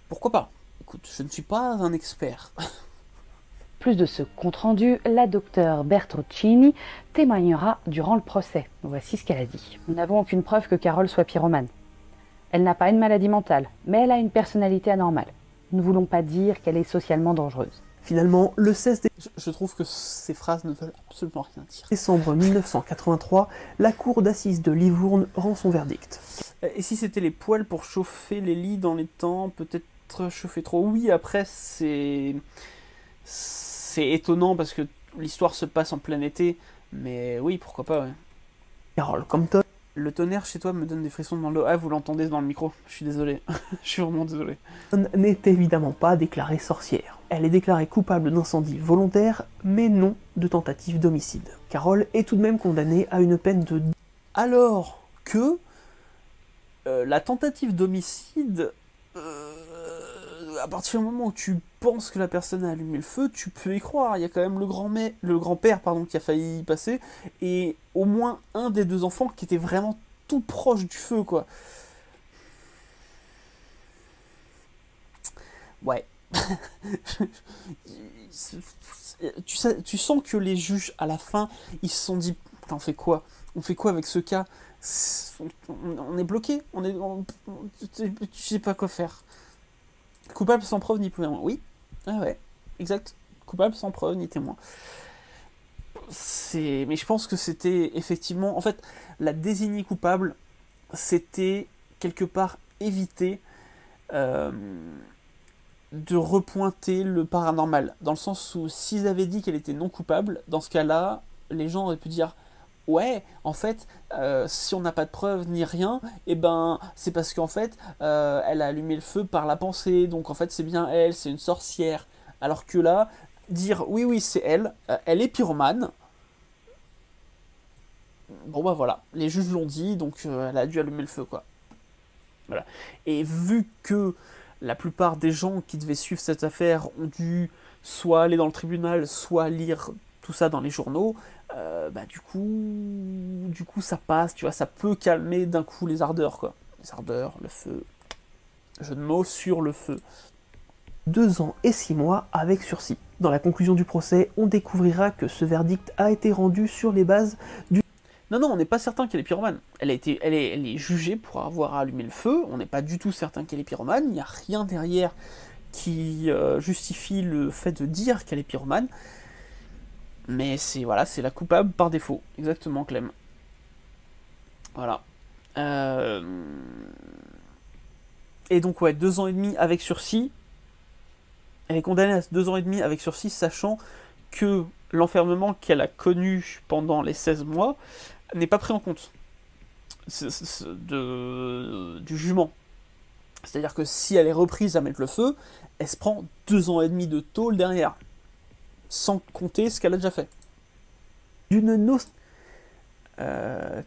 pourquoi pas? Écoute, je ne suis pas un expert. Plus de ce compte-rendu, la docteure Bertoncini témoignera durant le procès. Voici ce qu'elle a dit. Nous n'avons aucune preuve que Carole soit pyromane. Elle n'a pas une maladie mentale, mais elle a une personnalité anormale. Nous ne voulons pas dire qu'elle est socialement dangereuse. Finalement, le 16 Je trouve que ces phrases ne veulent absolument rien dire. Décembre 1983, la cour d'assises de Livourne rend son verdict. Et si c'était les poêles pour chauffer les lits dans les temps, peut-être chauffer trop? Oui, après, c'est étonnant parce que l'histoire se passe en plein été, mais oui, pourquoi pas, ouais. Carole Compton. Le tonnerre chez toi me donne des frissons dans le dos. Ah, vous l'entendez dans le micro? Je suis désolé. Je suis vraiment désolé. N'est évidemment pas déclarée sorcière. Elle est déclarée coupable d'incendie volontaire, mais non de tentative d'homicide. Carole est tout de même condamnée à une peine de... Alors que la tentative d'homicide, à partir du moment où tu penses que la personne a allumé le feu, tu peux y croire. Il y a quand même le grand-père qui a failli y passer, et au moins un des 2 enfants qui était vraiment tout proche du feu, quoi. Ouais. Tu sens que les juges, à la fin, ils se sont dit, putain, on fait quoi? On fait quoi avec ce cas? On est bloqué, tu sais pas quoi faire. Coupable sans preuve ni témoin. Oui, ah ouais, exact. Coupable sans preuve ni témoin. Mais je pense que c'était effectivement... En fait, la désigner coupable, c'était quelque part éviter de repointer le paranormal. Dans le sens où s'ils avaient dit qu'elle était non coupable, dans ce cas-là, les gens auraient pu dire... Ouais, en fait, si on n'a pas de preuves ni rien, eh ben, c'est parce qu'en fait, elle a allumé le feu par la pensée, donc en fait, c'est bien elle, c'est une sorcière. Alors que là, dire oui, c'est elle, elle est pyromane. Bon, bah voilà, les juges l'ont dit, donc elle a dû allumer le feu, quoi. Voilà. Et vu que la plupart des gens qui devaient suivre cette affaire ont dû soit aller dans le tribunal, soit lire tout ça dans les journaux, du coup ça passe, tu vois, ça peut calmer d'un coup les ardeurs, quoi. Les ardeurs, le feu. Jeu de mots sur le feu. 2 ans et 6 mois avec sursis. Dans la conclusion du procès, on découvrira que ce verdict a été rendu sur les bases du... Non, on n'est pas certain qu'elle est pyromane. Elle est jugée pour avoir allumé le feu, on n'est pas du tout certain qu'elle est pyromane, il n'y a rien derrière qui justifie le fait de dire qu'elle est pyromane. Mais c'est la coupable par défaut, exactement, Clem. Voilà. Et donc, ouais, 2 ans et demi avec sursis. Elle est condamnée à 2 ans et demi avec sursis, sachant que l'enfermement qu'elle a connu pendant les 16 mois n'est pas pris en compte du jugement. C'est-à-dire que si elle est reprise à mettre le feu, elle se prend 2 ans et demi de tôle derrière. Sans compter ce qu'elle a déjà fait.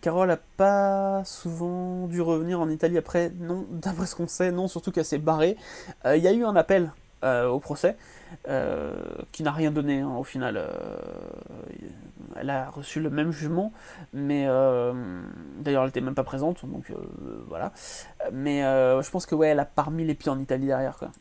Carole a pas souvent dû revenir en Italie après, non, d'après ce qu'on sait, non, surtout qu'elle s'est barrée. Il y a eu un appel au procès, qui n'a rien donné, hein, au final. Elle a reçu le même jugement, mais d'ailleurs elle était même pas présente, donc voilà. Mais je pense que ouais, elle a pas remis les pieds en Italie derrière, quoi.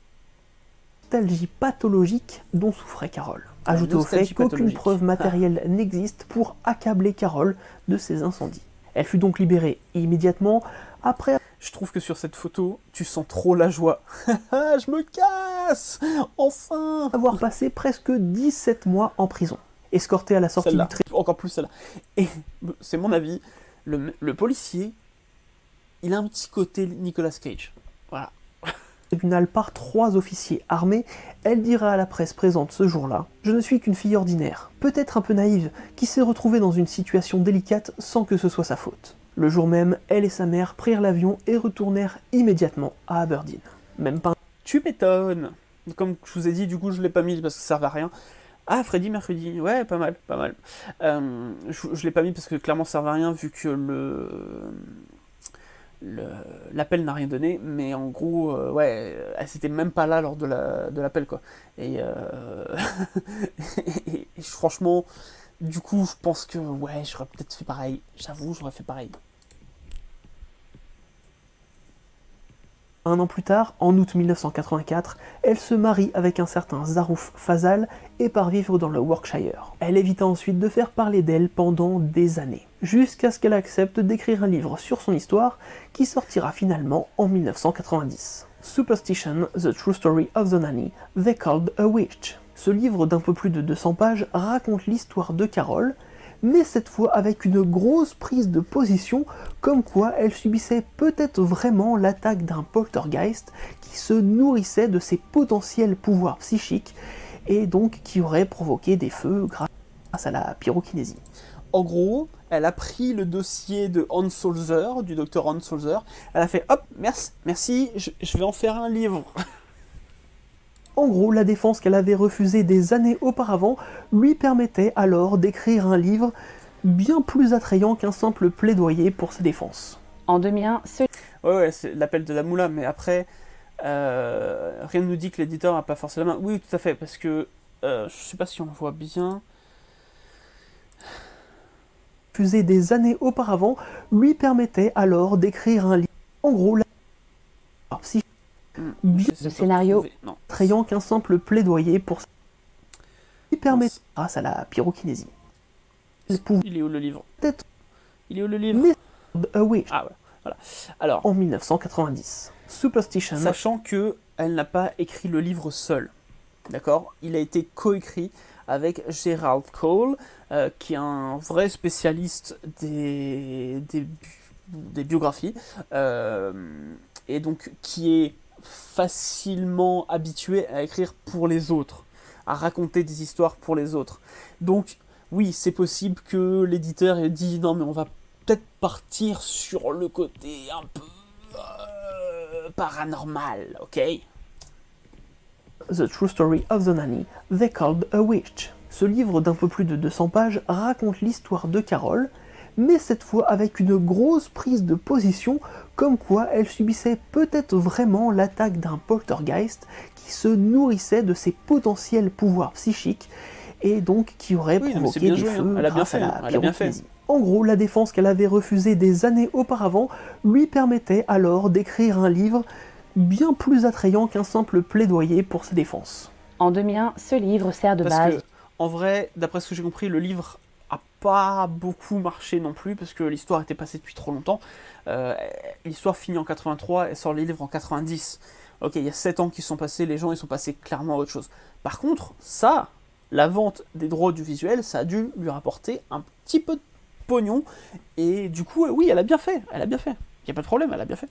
Nostalgie pathologique dont souffrait Carole. Ajouté au fait qu'aucune preuve matérielle n'existe pour accabler Carole de ces incendies. Elle fut donc libérée immédiatement après... Je trouve que sur cette photo, tu sens trop la joie. Je me casse! Enfin! Avoir passé presque 17 mois en prison. escorté à la sortie du Celle-là, encore plus celle-là. Et c'est mon avis, le policier, il a un petit côté Nicolas Cage. Voilà. tribunal par 3 officiers armés, elle dira à la presse présente ce jour-là « Je ne suis qu'une fille ordinaire, peut-être un peu naïve, qui s'est retrouvée dans une situation délicate sans que ce soit sa faute. » Le jour même, elle et sa mère prirent l'avion et retournèrent immédiatement à Aberdeen. Même pas... Tu m'étonnes. Comme je vous ai dit, du coup, je l'ai pas mis parce que ça servait à rien. Ah, Freddy Mercredi, ouais, pas mal, pas mal. Je l'ai pas mis parce que clairement ça servait à rien vu que l'appel n'a rien donné, mais en gros, ouais, elle s'était même pas là lors de l'appel, quoi. Et, et franchement, du coup, je pense que, ouais, j'aurais peut-être fait pareil. J'avoue, j'aurais fait pareil. Un an plus tard, en août 1984, elle se marie avec un certain Zarouf Fazal et part vivre dans le Yorkshire. Elle évita ensuite de faire parler d'elle pendant des années, jusqu'à ce qu'elle accepte d'écrire un livre sur son histoire qui sortira finalement en 1990. Superstition, The True Story of the Nanny, They Called a Witch. Ce livre d'un peu plus de 200 pages raconte l'histoire de Carol, mais cette fois avec une grosse prise de position, comme quoi elle subissait peut-être vraiment l'attaque d'un poltergeist qui se nourrissait de ses potentiels pouvoirs psychiques, et donc qui aurait provoqué des feux grâce à la pyrokinésie. En gros, elle a pris le dossier de Hans Solzer, du docteur Hans Solzer, elle a fait hop, merci, je vais en faire un livre. En gros, la défense qu'elle avait refusée des années auparavant lui permettait alors d'écrire un livre bien plus attrayant qu'un simple plaidoyer pour sa défense. En 2001, Ouais, c'est l'appel de la moula, mais après, rien ne nous dit que l'éditeur n'a pas forcé la main. Oui, tout à fait, parce que je sais pas si on le voit bien. Refusée des années auparavant lui permettait alors d'écrire un livre. En gros, la le scénario attrayant qu'un simple plaidoyer pour lui permet grâce à la pyrokinésie. Il est où le livre? Peut-être. Il est où le livre? A Witch. Ah ouais, voilà. Alors, en 1990. Superstition. Sachant que elle n'a pas écrit le livre seule, d'accord? Il a été coécrit avec Gerald Cole, qui est un vrai spécialiste des biographies, et donc qui est facilement habitué à écrire pour les autres, à raconter des histoires pour les autres. Donc oui, c'est possible que l'éditeur ait dit non mais on va peut-être partir sur le côté un peu paranormal, ok? The True Story of the Nanny, They Called a Witch. Ce livre d'un peu plus de 200 pages raconte l'histoire de Carol, mais cette fois avec une grosse prise de position, comme quoi elle subissait peut-être vraiment l'attaque d'un poltergeist qui se nourrissait de ses potentiels pouvoirs psychiques, et donc qui aurait provoqué des feux grâce à la pyrokinésie. En gros, la défense qu'elle avait refusée des années auparavant lui permettait alors d'écrire un livre bien plus attrayant qu'un simple plaidoyer pour sa défense. En 2001, ce livre sert de base. En vrai, d'après ce que j'ai compris, le livre a pas beaucoup marché non plus, parce que l'histoire était passée depuis trop longtemps. L'histoire finit en 83, elle sort les livres en 90. Ok, il y a 7 ans qui sont passés, les gens ils sont passés clairement à autre chose. Par contre, ça, la vente des droits audiovisuels, ça a dû lui rapporter un petit peu de pognon, et du coup, oui, elle a bien fait, il n'y a pas de problème, elle a bien fait.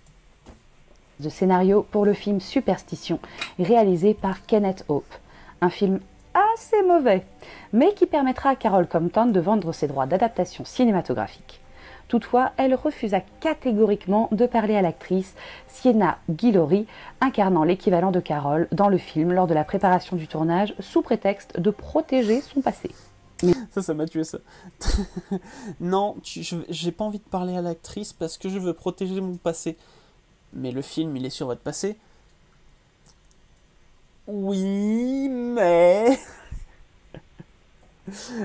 De scénario pour le film Superstition, réalisé par Kenneth Hope. Un film assez mauvais, mais qui permettra à Carol Compton de vendre ses droits d'adaptation cinématographique. Toutefois, elle refusa catégoriquement de parler à l'actrice Sienna Guillory, incarnant l'équivalent de Carol dans le film lors de la préparation du tournage, sous prétexte de protéger son passé. Ça m'a tué ça. Non, j'ai pas envie de parler à l'actrice parce que je veux protéger mon passé. Mais le film, il est sur votre passé. Oui, mais...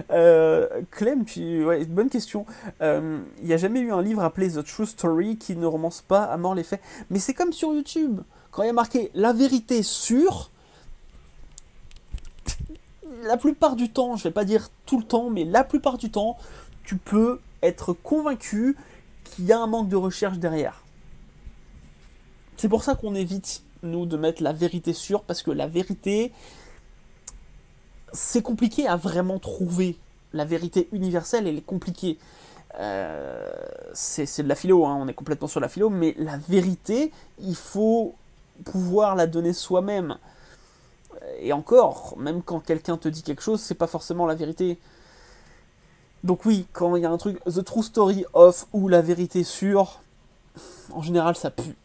Clem, ouais, bonne question. Il n'y a jamais eu un livre appelé The True Story qui ne romance pas à mort les faits. Mais c'est comme sur YouTube. Quand il y a marqué la vérité sûre, la plupart du temps, je vais pas dire tout le temps, mais la plupart du temps, tu peux être convaincu qu'il y a un manque de recherche derrière. C'est pour ça qu'on évite, nous, de mettre la vérité sûre, parce que la vérité, c'est compliqué à vraiment trouver. La vérité universelle, elle est compliquée. C'est de la philo, hein, on est complètement sur la philo, mais la vérité, il faut pouvoir la donner soi-même. Et encore, même quand quelqu'un te dit quelque chose, c'est pas forcément la vérité. Donc oui, quand il y a un truc, the true story of ou la vérité sur, en général ça pue.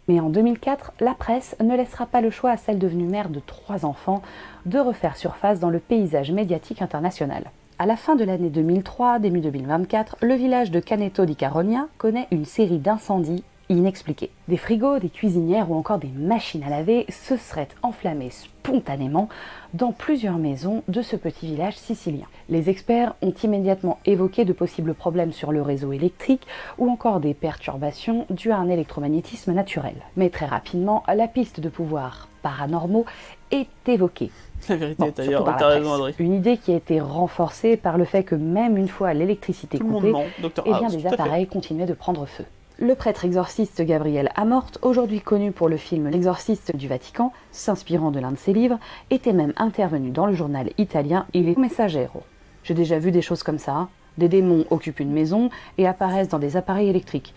Mais en 2004, la presse ne laissera pas le choix à celle devenue mère de 3 enfants de refaire surface dans le paysage médiatique international. À la fin de l'année 2003, début 2024, le village de Caneto di Caronia connaît une série d'incendies inexpliqués. Des frigos, des cuisinières ou encore des machines à laver se seraient enflammés spontanément dans plusieurs maisons de ce petit village sicilien. Les experts ont immédiatement évoqué de possibles problèmes sur le réseau électrique ou encore des perturbations dues à un électromagnétisme naturel. Mais très rapidement, la piste de pouvoirs paranormaux est évoquée. La vérité est ailleurs, surtout par t'as la raison, presse. Adrien. Une idée qui a été renforcée par le fait que même une fois l'électricité Tout le monde coupée, ment, Dr. eh bien House, des tout à fait. appareils continuaient de prendre feu. Le prêtre exorciste Gabriel Amort, aujourd'hui connu pour le film L'exorciste du Vatican, s'inspirant de l'un de ses livres, était même intervenu dans le journal italien Il Messaggero. J'ai déjà vu des choses comme ça, hein. Des démons occupent une maison et apparaissent dans des appareils électriques.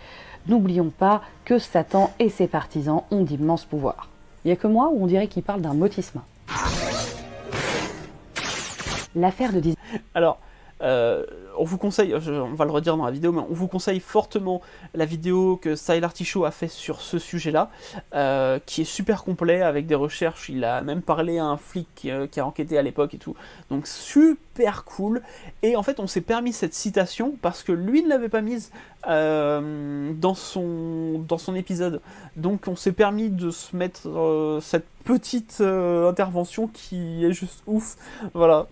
N'oublions pas que Satan et ses partisans ont d'immenses pouvoirs. Il n'y a que moi où on dirait qu'il parle d'un motisme. L'affaire de Alors, on vous conseille, on va le redire dans la vidéo, mais on vous conseille fortement la vidéo que Sylartichaut a fait sur ce sujet-là, qui est super complet avec des recherches. Il a même parlé à un flic qui a enquêté à l'époque et tout. Donc super cool. Et en fait, on s'est permis cette citation parce que lui ne l'avait pas mise dans son épisode. Donc on s'est permis de se mettre cette petite intervention qui est juste ouf. Voilà.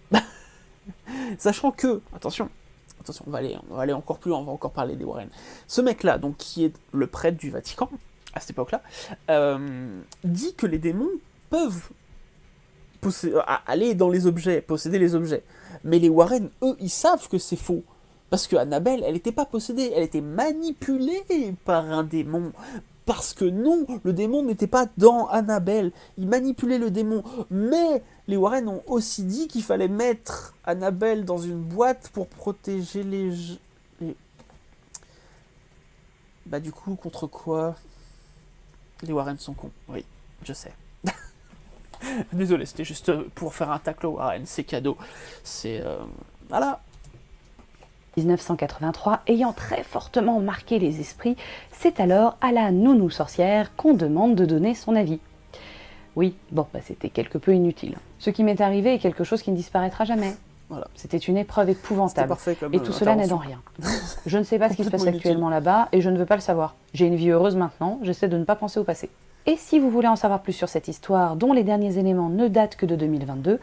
Sachant que, attention, on va aller encore plus loin, on va encore parler des Warren. Ce mec-là, donc qui est le prêtre du Vatican, à cette époque-là, dit que les démons peuvent aller dans les objets, posséder les objets. Mais les Warren, eux, ils savent que c'est faux. Parce que Annabelle, elle n'était pas possédée, elle était manipulée par un démon. Parce que non, le démon n'était pas dans Annabelle, il manipulait le démon. Mais les Warren ont aussi dit qu'il fallait mettre Annabelle dans une boîte pour protéger les... Bah du coup, contre quoi? Les Warren sont cons, oui, je sais. Désolé, c'était juste pour faire un tacle aux Warren, c'est cadeau. C'est... Voilà. 1983 ayant très fortement marqué les esprits, c'est alors à la nounou sorcière qu'on demande de donner son avis. Oui, bon, c'était quelque peu inutile. Ce qui m'est arrivé est quelque chose qui ne disparaîtra jamais. Voilà. C'était une épreuve épouvantable. Parfait comme et tout cela n'est dans rien. Je ne sais pas ce qui se passe actuellement là-bas et je ne veux pas le savoir. J'ai une vie heureuse maintenant, j'essaie de ne pas penser au passé. Et si vous voulez en savoir plus sur cette histoire, dont les derniers éléments ne datent que de 2022,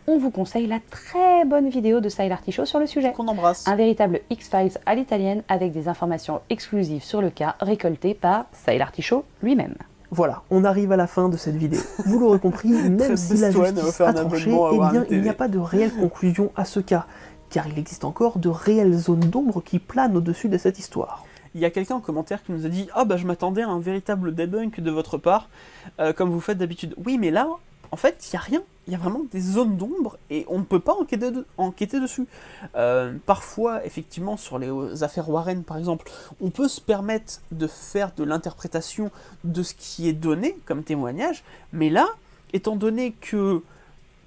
on vous conseille la très bonne vidéo de Sylartichaut sur le sujet. Qu'on embrasse. Un véritable X-Files à l'italienne avec des informations exclusives sur le cas récoltées par Sylartichaut lui-même. Voilà, on arrive à la fin de cette vidéo. Vous l'aurez compris, même si la justice a tranché, eh bien, il n'y a pas de réelle conclusion à ce cas, car il existe encore de réelles zones d'ombre qui planent au-dessus de cette histoire. Il y a quelqu'un en commentaire qui nous a dit « Ah bah je m'attendais à un véritable debunk de votre part, comme vous faites d'habitude. » Oui, mais là, en fait, il n'y a rien. Il y a vraiment des zones d'ombre et on ne peut pas enquêter dessus. Parfois, effectivement, sur les affaires Warren, par exemple, on peut se permettre de faire de l'interprétation de ce qui est donné comme témoignage, mais là, étant donné que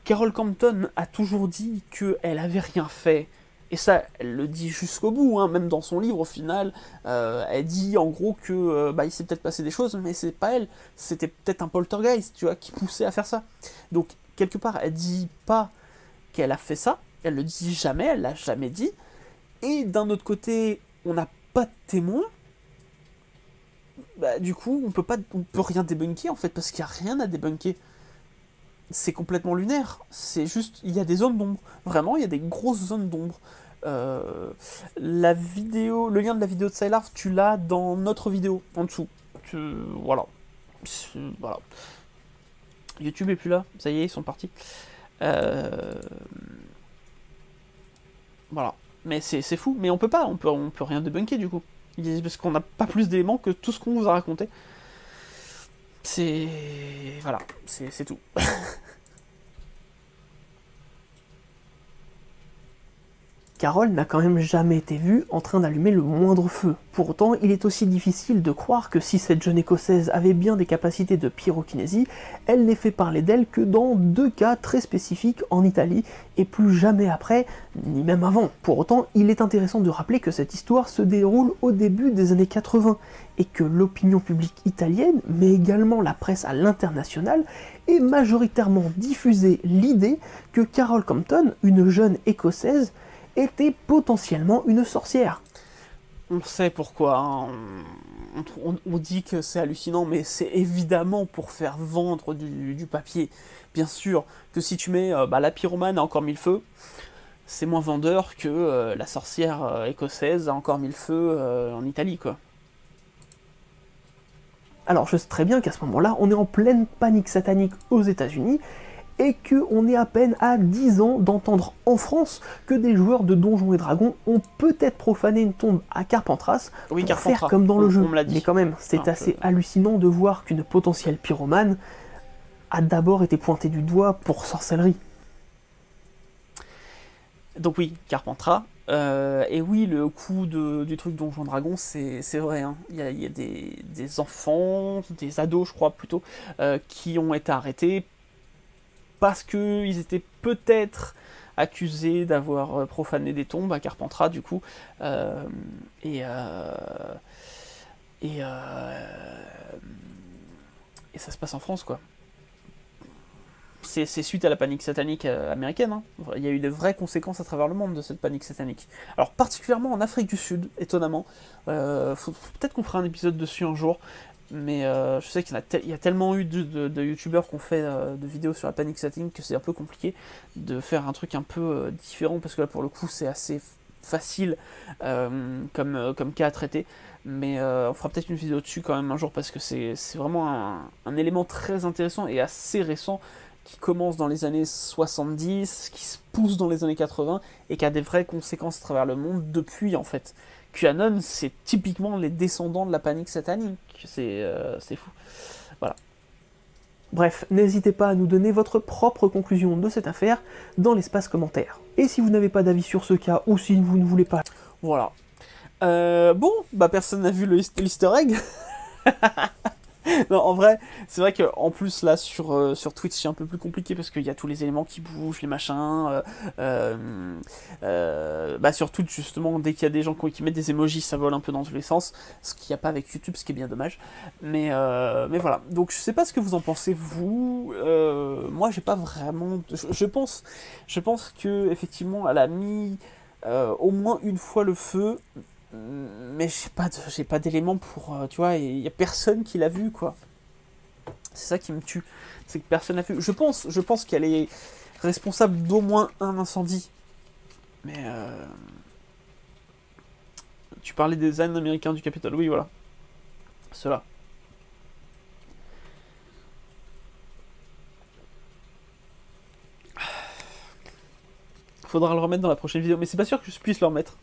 Carol Campton a toujours dit qu'elle avait rien fait, et ça, elle le dit jusqu'au bout, hein, même dans son livre, au final, elle dit en gros que il s'est peut-être passé des choses, mais c'est pas elle, c'était peut-être un poltergeist, tu vois, qui poussait à faire ça. Donc, quelque part, elle dit pas qu'elle a fait ça, elle le dit jamais, elle l'a jamais dit, et d'un autre côté, on n'a pas de témoin, du coup, on peut rien débunker, en fait, parce qu'il n'y a rien à débunker. C'est complètement lunaire, c'est juste, il y a des zones d'ombre, vraiment, il y a des grosses zones d'ombre. La vidéo, le lien de la vidéo de Sylar, tu l'as dans notre vidéo, en dessous. Voilà. Voilà. YouTube est plus là, ça y est, ils sont partis. Voilà. Mais c'est fou, mais on peut rien débunker du coup. Parce qu'on n'a pas plus d'éléments que tout ce qu'on vous a raconté. Voilà, c'est tout. Carole n'a quand même jamais été vue en train d'allumer le moindre feu. Pour autant, il est aussi difficile de croire que si cette jeune écossaise avait bien des capacités de pyrokinésie, elle n'ait fait parler d'elle que dans 2 cas très spécifiques en Italie, et plus jamais après, ni même avant. Pour autant, il est intéressant de rappeler que cette histoire se déroule au début des années 80, et que l'opinion publique italienne, mais également la presse à l'international, est majoritairement diffusée l'idée que Carole Compton, une jeune écossaise, était potentiellement une sorcière. On sait pourquoi, hein. On dit que c'est hallucinant, mais c'est évidemment pour faire vendre du papier. Bien sûr que si tu mets la pyromane a encore 1000 feux, c'est moins vendeur que la sorcière écossaise a encore 1000 feux en Italie, quoi. Alors je sais très bien qu'à ce moment-là, on est en pleine panique satanique aux États-Unis, et qu'on est à peine à 10 ans d'entendre en France que des joueurs de Donjons et Dragons ont peut-être profané une tombe à Carpentras Oui, pour Carpentras, faire comme dans le jeu. on me l'a dit. Mais quand même, c'est assez hallucinant de voir qu'une potentielle pyromane a d'abord été pointée du doigt pour sorcellerie. Donc oui, Carpentras. Et oui, le coup du truc Donjons Dragons, c'est vrai. Hein. Il y a des enfants, des ados, je crois plutôt, qui ont été arrêtés parce qu'ils étaient peut-être accusés d'avoir profané des tombes à Carpentras, du coup. Et ça se passe en France, quoi. C'est suite à la panique satanique américaine. Hein. Il y a eu de vraies conséquences à travers le monde de cette panique satanique. Alors particulièrement en Afrique du Sud, étonnamment. Peut-être qu'on fera un épisode dessus un jour. Mais je sais qu'il y a tellement eu de youtubeurs qui ont fait de vidéos sur la panique satanique que c'est un peu compliqué de faire un truc un peu différent, parce que là pour le coup c'est assez facile comme cas à traiter. Mais on fera peut-être une vidéo dessus quand même un jour, parce que c'est vraiment un élément très intéressant et assez récent, qui commence dans les années 70, qui se pousse dans les années 80 et qui a des vraies conséquences à travers le monde depuis, en fait. QAnon, c'est typiquement les descendants de la panique satanique. C'est fou. Voilà. Bref, n'hésitez pas à nous donner votre propre conclusion de cette affaire dans l'espace commentaire. Et si vous n'avez pas d'avis sur ce cas, ou si vous ne voulez pas... Voilà. Bon, personne n'a vu l'easter egg. Non, en vrai, c'est vrai qu'en plus, là, sur Twitch, c'est un peu plus compliqué, parce qu'il y a tous les éléments qui bougent, les machins. Sur Twitch, justement, dès qu'il y a des gens qui mettent des emojis, ça vole un peu dans tous les sens, ce qu'il n'y a pas avec YouTube, ce qui est bien dommage. Mais voilà. Donc, je sais pas ce que vous en pensez, vous. Moi, j'ai pas vraiment... Je pense que effectivement, elle a mis au moins une fois le feu... Mais j'ai pas d'éléments pour... tu vois, il y a personne qui l'a vu, quoi. C'est ça qui me tue. C'est que personne l'a vu. Je pense qu'elle est responsable d'au moins un incendie. Mais... Tu parlais des ânes américains du Capitole. Oui, voilà. Ceux-là. Faudra le remettre dans la prochaine vidéo. Mais c'est pas sûr que je puisse le remettre.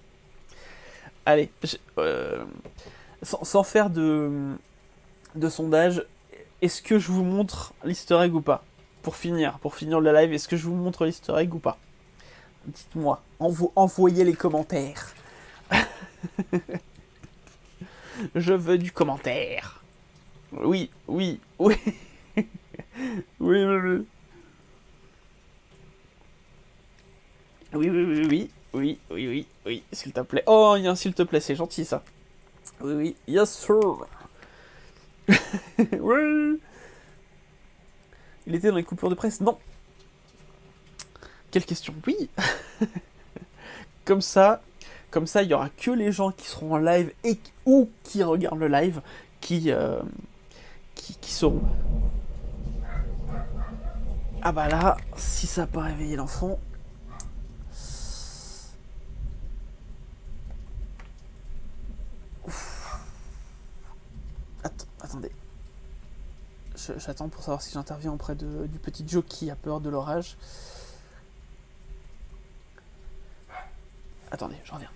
Allez, sans faire de sondage, est-ce que je vous montre l'easter egg ou pas? Pour finir le live, est-ce que je vous montre l'easter egg ou pas? Dites-moi, envoyez les commentaires. Je veux du commentaire. Oui. Oui. Oui. Oui, s'il te plaît. Oh, il y a un s'il te plaît, c'est gentil ça. Oui, yes sir. Oui. Il était dans les coupures de presse? Non. Quelle question? Oui. Comme ça, il y aura que les gens qui seront en live ou qui regardent le live qui sauront. Ah bah là, si ça n'a pas réveillé l'enfant... Attendez. J'attends pour savoir si j'interviens auprès du petit Joe qui a peur de l'orage. Attendez, je reviens.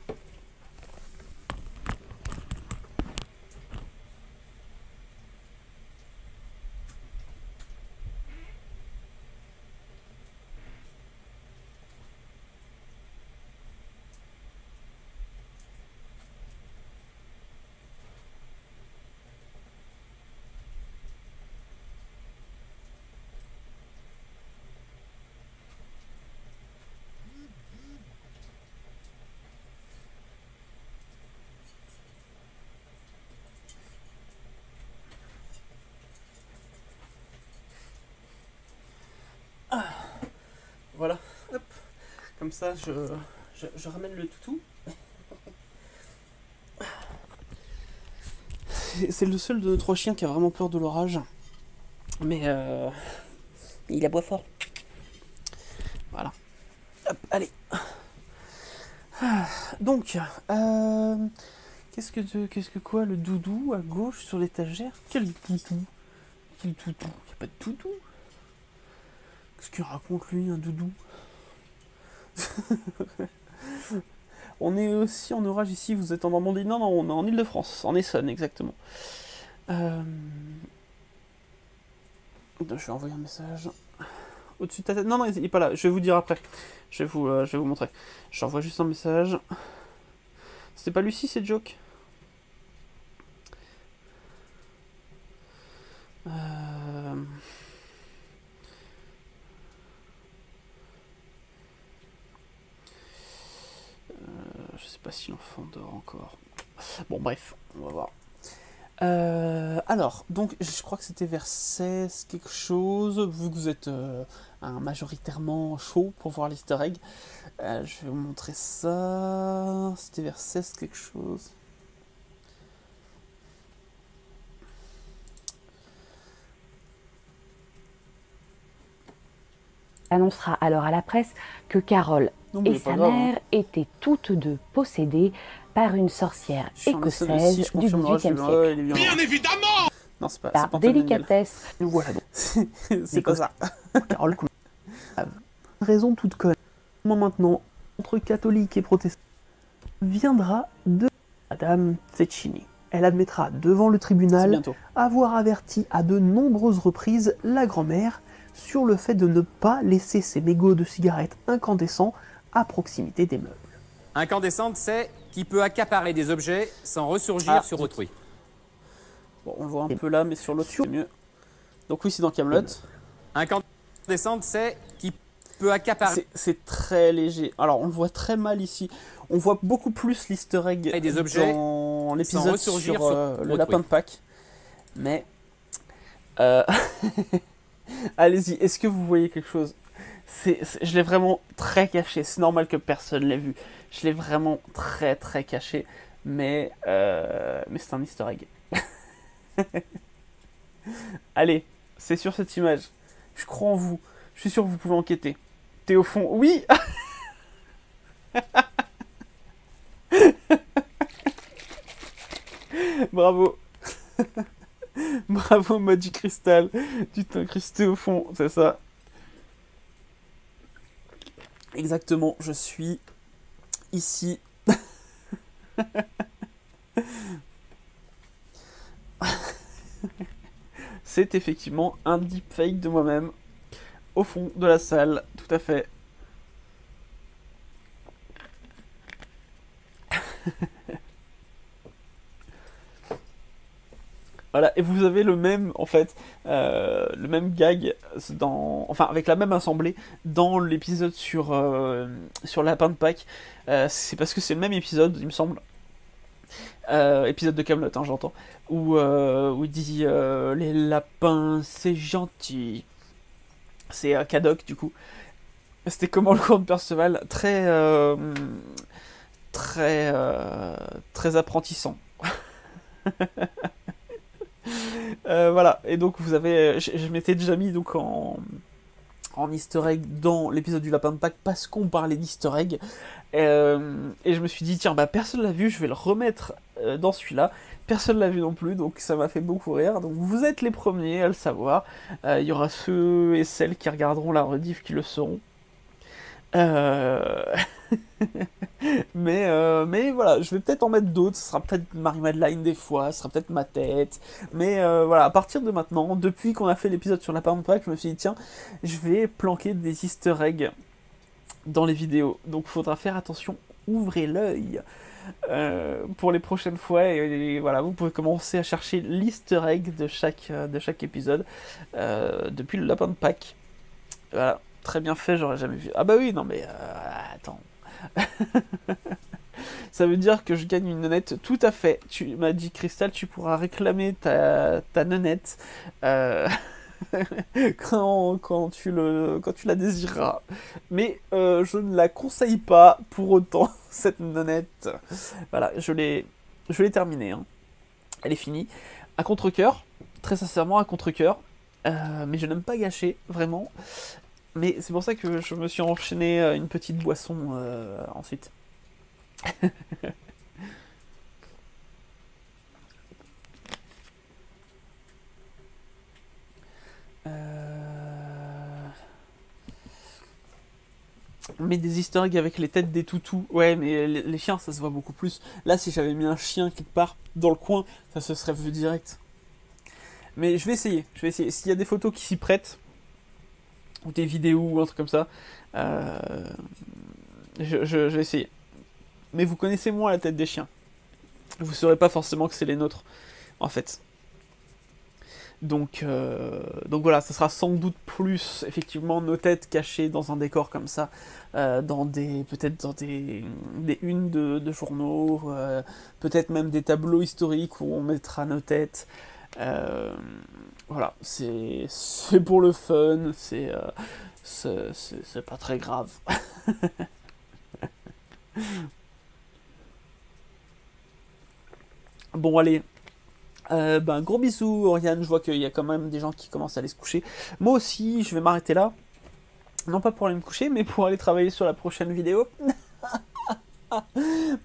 voilà, hop, comme ça je ramène le toutou. C'est le seul de nos 3 chiens qui a vraiment peur de l'orage. Mais il aboie fort. Voilà. Hop, allez. Donc, qu'est-ce que quoi, le doudou à gauche sur l'étagère? Quel doudou? Quel doudou? Il n'y a pas de doudou. Qu'est-ce qu'il raconte lui, un doudou? On est aussi en orage ici, vous êtes en Normandie? Non, non, on est en Île-de-France, en Essonne exactement. Je vais envoyer un message. Au-dessus de ta tête. Non, non, il n'est pas là, je vais vous dire après. Je vais vous montrer. J'envoie juste un message. C'était pas Lucie, c'est Joke. Je sais pas si l'enfant dort encore. Bon, bref, on va voir. Alors, donc, je crois que c'était vers 16 quelque chose, vu que vous êtes majoritairement chaud pour voir l'easter egg. Je vais vous montrer ça. C'était vers 16 quelque chose. Annoncera alors à la presse que Carol et sa mère étaient toutes deux possédées par une sorcière écossaise du XVIIIe siècle. Bien évidemment! Non, c'est pas Par délicatesse. Voilà donc. c'est pas ça. Carole, raison toute conne. Maintenant, entre catholiques et protestants, viendra de Madame Cecchini. Elle admettra devant le tribunal avoir averti à de nombreuses reprises la grand-mère sur le fait de ne pas laisser ses mégots de cigarettes incandescents à proximité des meubles. Incandescente, c'est qui peut accaparer des objets sans ressurgir sur autrui. Bon, on le voit un peu là, mais sur l'autre, c'est mieux. Donc oui, c'est dans Kaamelott. Incandescente, c'est qui peut accaparer... C'est très léger. Alors, on le voit très mal ici. On voit beaucoup plus l'easter egg et des objets dans l'épisode sur le lapin de Pâques. Mais... allez-y, est-ce que vous voyez quelque chose? Je l'ai vraiment très caché. C'est normal que personne l'ait vu. Je l'ai vraiment très très caché. Mais c'est un easter egg. Allez, c'est sur cette image. Je crois en vous. Je suis sûr que vous pouvez enquêter. T'es au fond. Oui. Bravo. Bravo Magic Crystal. Tu t'es incrusté au fond, c'est ça. Exactement, je suis ici. C'est effectivement un deepfake de moi-même au fond de la salle, tout à fait. Voilà, et vous avez le même, en fait, le même gag, enfin, avec la même assemblée, dans l'épisode sur Lapin de Pâques. C'est parce que c'est le même épisode, il me semble. Épisode de Kaamelott, hein, j'entends. Où il dit les lapins, c'est gentil. C'est Cadoc, du coup. C'était comment le cours de Perceval, très apprentissant. Voilà, et donc vous avez, je m'étais déjà mis donc en easter egg dans l'épisode du Lapin de Pâques parce qu'on parlait d'easter egg, et je me suis dit tiens bah personne l'a vu, je vais le remettre dans celui-là, personne l'a vu non plus, donc ça m'a fait beaucoup rire, donc vous êtes les premiers à le savoir, il y aura ceux et celles qui regarderont la rediff qui le sauront. Mais voilà, je vais peut-être en mettre d'autres, ce sera peut-être Marie-Madeleine des fois, ce sera peut-être ma tête, mais voilà, à partir de maintenant, depuis qu'on a fait l'épisode sur Lapin de Pâques, je me suis dit tiens, je vais planquer des easter eggs dans les vidéos, donc il faudra faire attention, ouvrez l'œil pour les prochaines fois, et voilà, vous pouvez commencer à chercher l'easter egg de chaque épisode depuis le Lapin de Pâques, voilà. Très bien fait, j'aurais jamais vu. Ah bah oui, non mais... attends. Ça veut dire que je gagne une nonnette, tout à fait. Tu m'as dit, Crystal, tu pourras réclamer ta nonnette. quand tu la désireras. Mais je ne la conseille pas pour autant, cette nonnette. Voilà, je l'ai terminée. Hein. Elle est finie. À contre-cœur, très sincèrement à contre-cœur. Mais je n'aime pas gâcher, vraiment. Mais c'est pour ça que je me suis enchaîné une petite boisson ensuite. Mais des easter eggs avec les têtes des toutous. Ouais, mais les chiens, ça se voit beaucoup plus. Là, si j'avais mis un chien quelque part dans le coin, ça se serait vu direct. Mais je vais essayer. S'il y a des photos qui s'y prêtent, ou des vidéos ou un truc comme ça, je vais essayer. Mais vous connaissez moins la tête des chiens. Vous saurez pas forcément que c'est les nôtres, en fait. Donc voilà, ça sera sans doute plus effectivement nos têtes cachées dans un décor comme ça, peut-être dans des unes de journaux, peut-être même des tableaux historiques où on mettra nos têtes. Voilà, c'est pour le fun, c'est pas très grave. Bon allez. Gros bisous Oriane, je vois qu'il y a quand même des gens qui commencent à aller se coucher. Moi aussi, je vais m'arrêter là. Non pas pour aller me coucher, mais pour aller travailler sur la prochaine vidéo.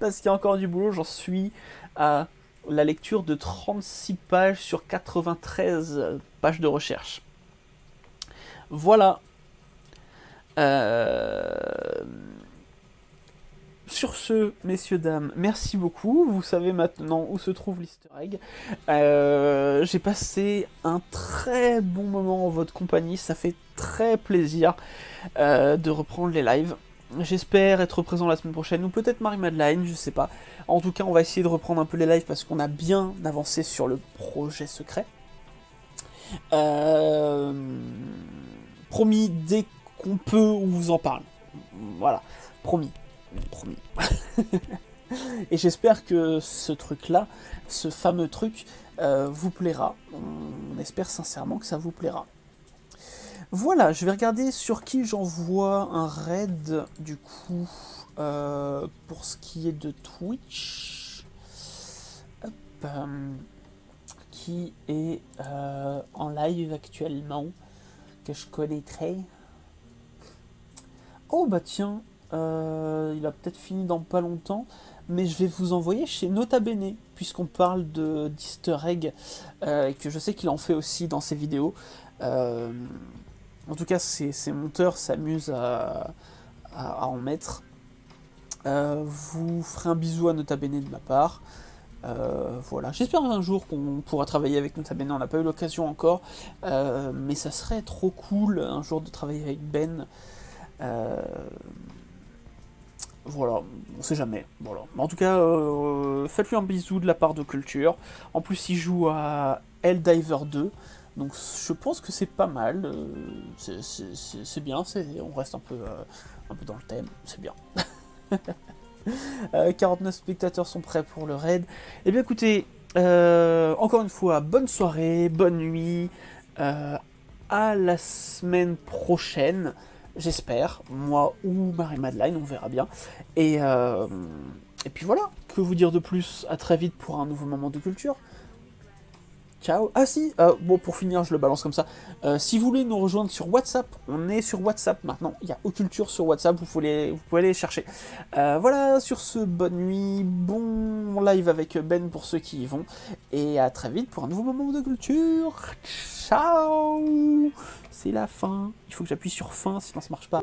Parce qu'il y a encore du boulot, j'en suis à la lecture de 36 pages sur 93 pages de recherche. Voilà. Sur ce, messieurs, dames, merci beaucoup. Vous savez maintenant où se trouve l'easter egg. J'ai passé un très bon moment en votre compagnie. Ça fait très plaisir de reprendre les lives. J'espère être présent la semaine prochaine, ou peut-être Marie-Madeleine, je sais pas. En tout cas, on va essayer de reprendre un peu les lives parce qu'on a bien avancé sur le projet secret. Promis, dès qu'on peut, on vous en parle. Voilà, promis. Et j'espère que ce truc-là, ce fameux truc, vous plaira. On espère sincèrement que ça vous plaira. Voilà, je vais regarder sur qui j'envoie un raid, du coup, pour ce qui est de Twitch. Hop, qui est en live actuellement, que je connaîtrai. Oh bah tiens, il a peut-être fini dans pas longtemps, mais je vais vous envoyer chez Nota Bene, puisqu'on parle d'easter egg, et que je sais qu'il en fait aussi dans ses vidéos. En tout cas, ses monteurs s'amusent à en mettre. Vous ferez un bisou à Nota Bene de ma part. Voilà, j'espère un jour qu'on pourra travailler avec Nota Bene, on n'a pas eu l'occasion encore, mais ça serait trop cool un jour de travailler avec Ben. Voilà, on sait jamais. Voilà. En tout cas, faites-lui un bisou de la part de Culture. En plus, il joue à Helldiver 2. Donc je pense que c'est pas mal. C'est bien, on reste un peu dans le thème. C'est bien. 49 spectateurs sont prêts pour le raid. Eh bien écoutez, encore une fois, bonne soirée, bonne nuit. À la semaine prochaine. J'espère, moi ou Marie-Madeleine, on verra bien. Et puis voilà, que vous dire de plus, à très vite pour un nouveau moment de culture. Ciao. Ah si, bon pour finir, je le balance comme ça. Si vous voulez nous rejoindre sur WhatsApp, on est sur WhatsApp maintenant. Il y a Occulture sur WhatsApp, vous pouvez aller chercher. Voilà, sur ce, bonne nuit, bon live avec Ben pour ceux qui y vont. Et à très vite pour un nouveau moment de culture. Ciao. C'est la fin. Il faut que j'appuie sur fin, sinon ça marche pas.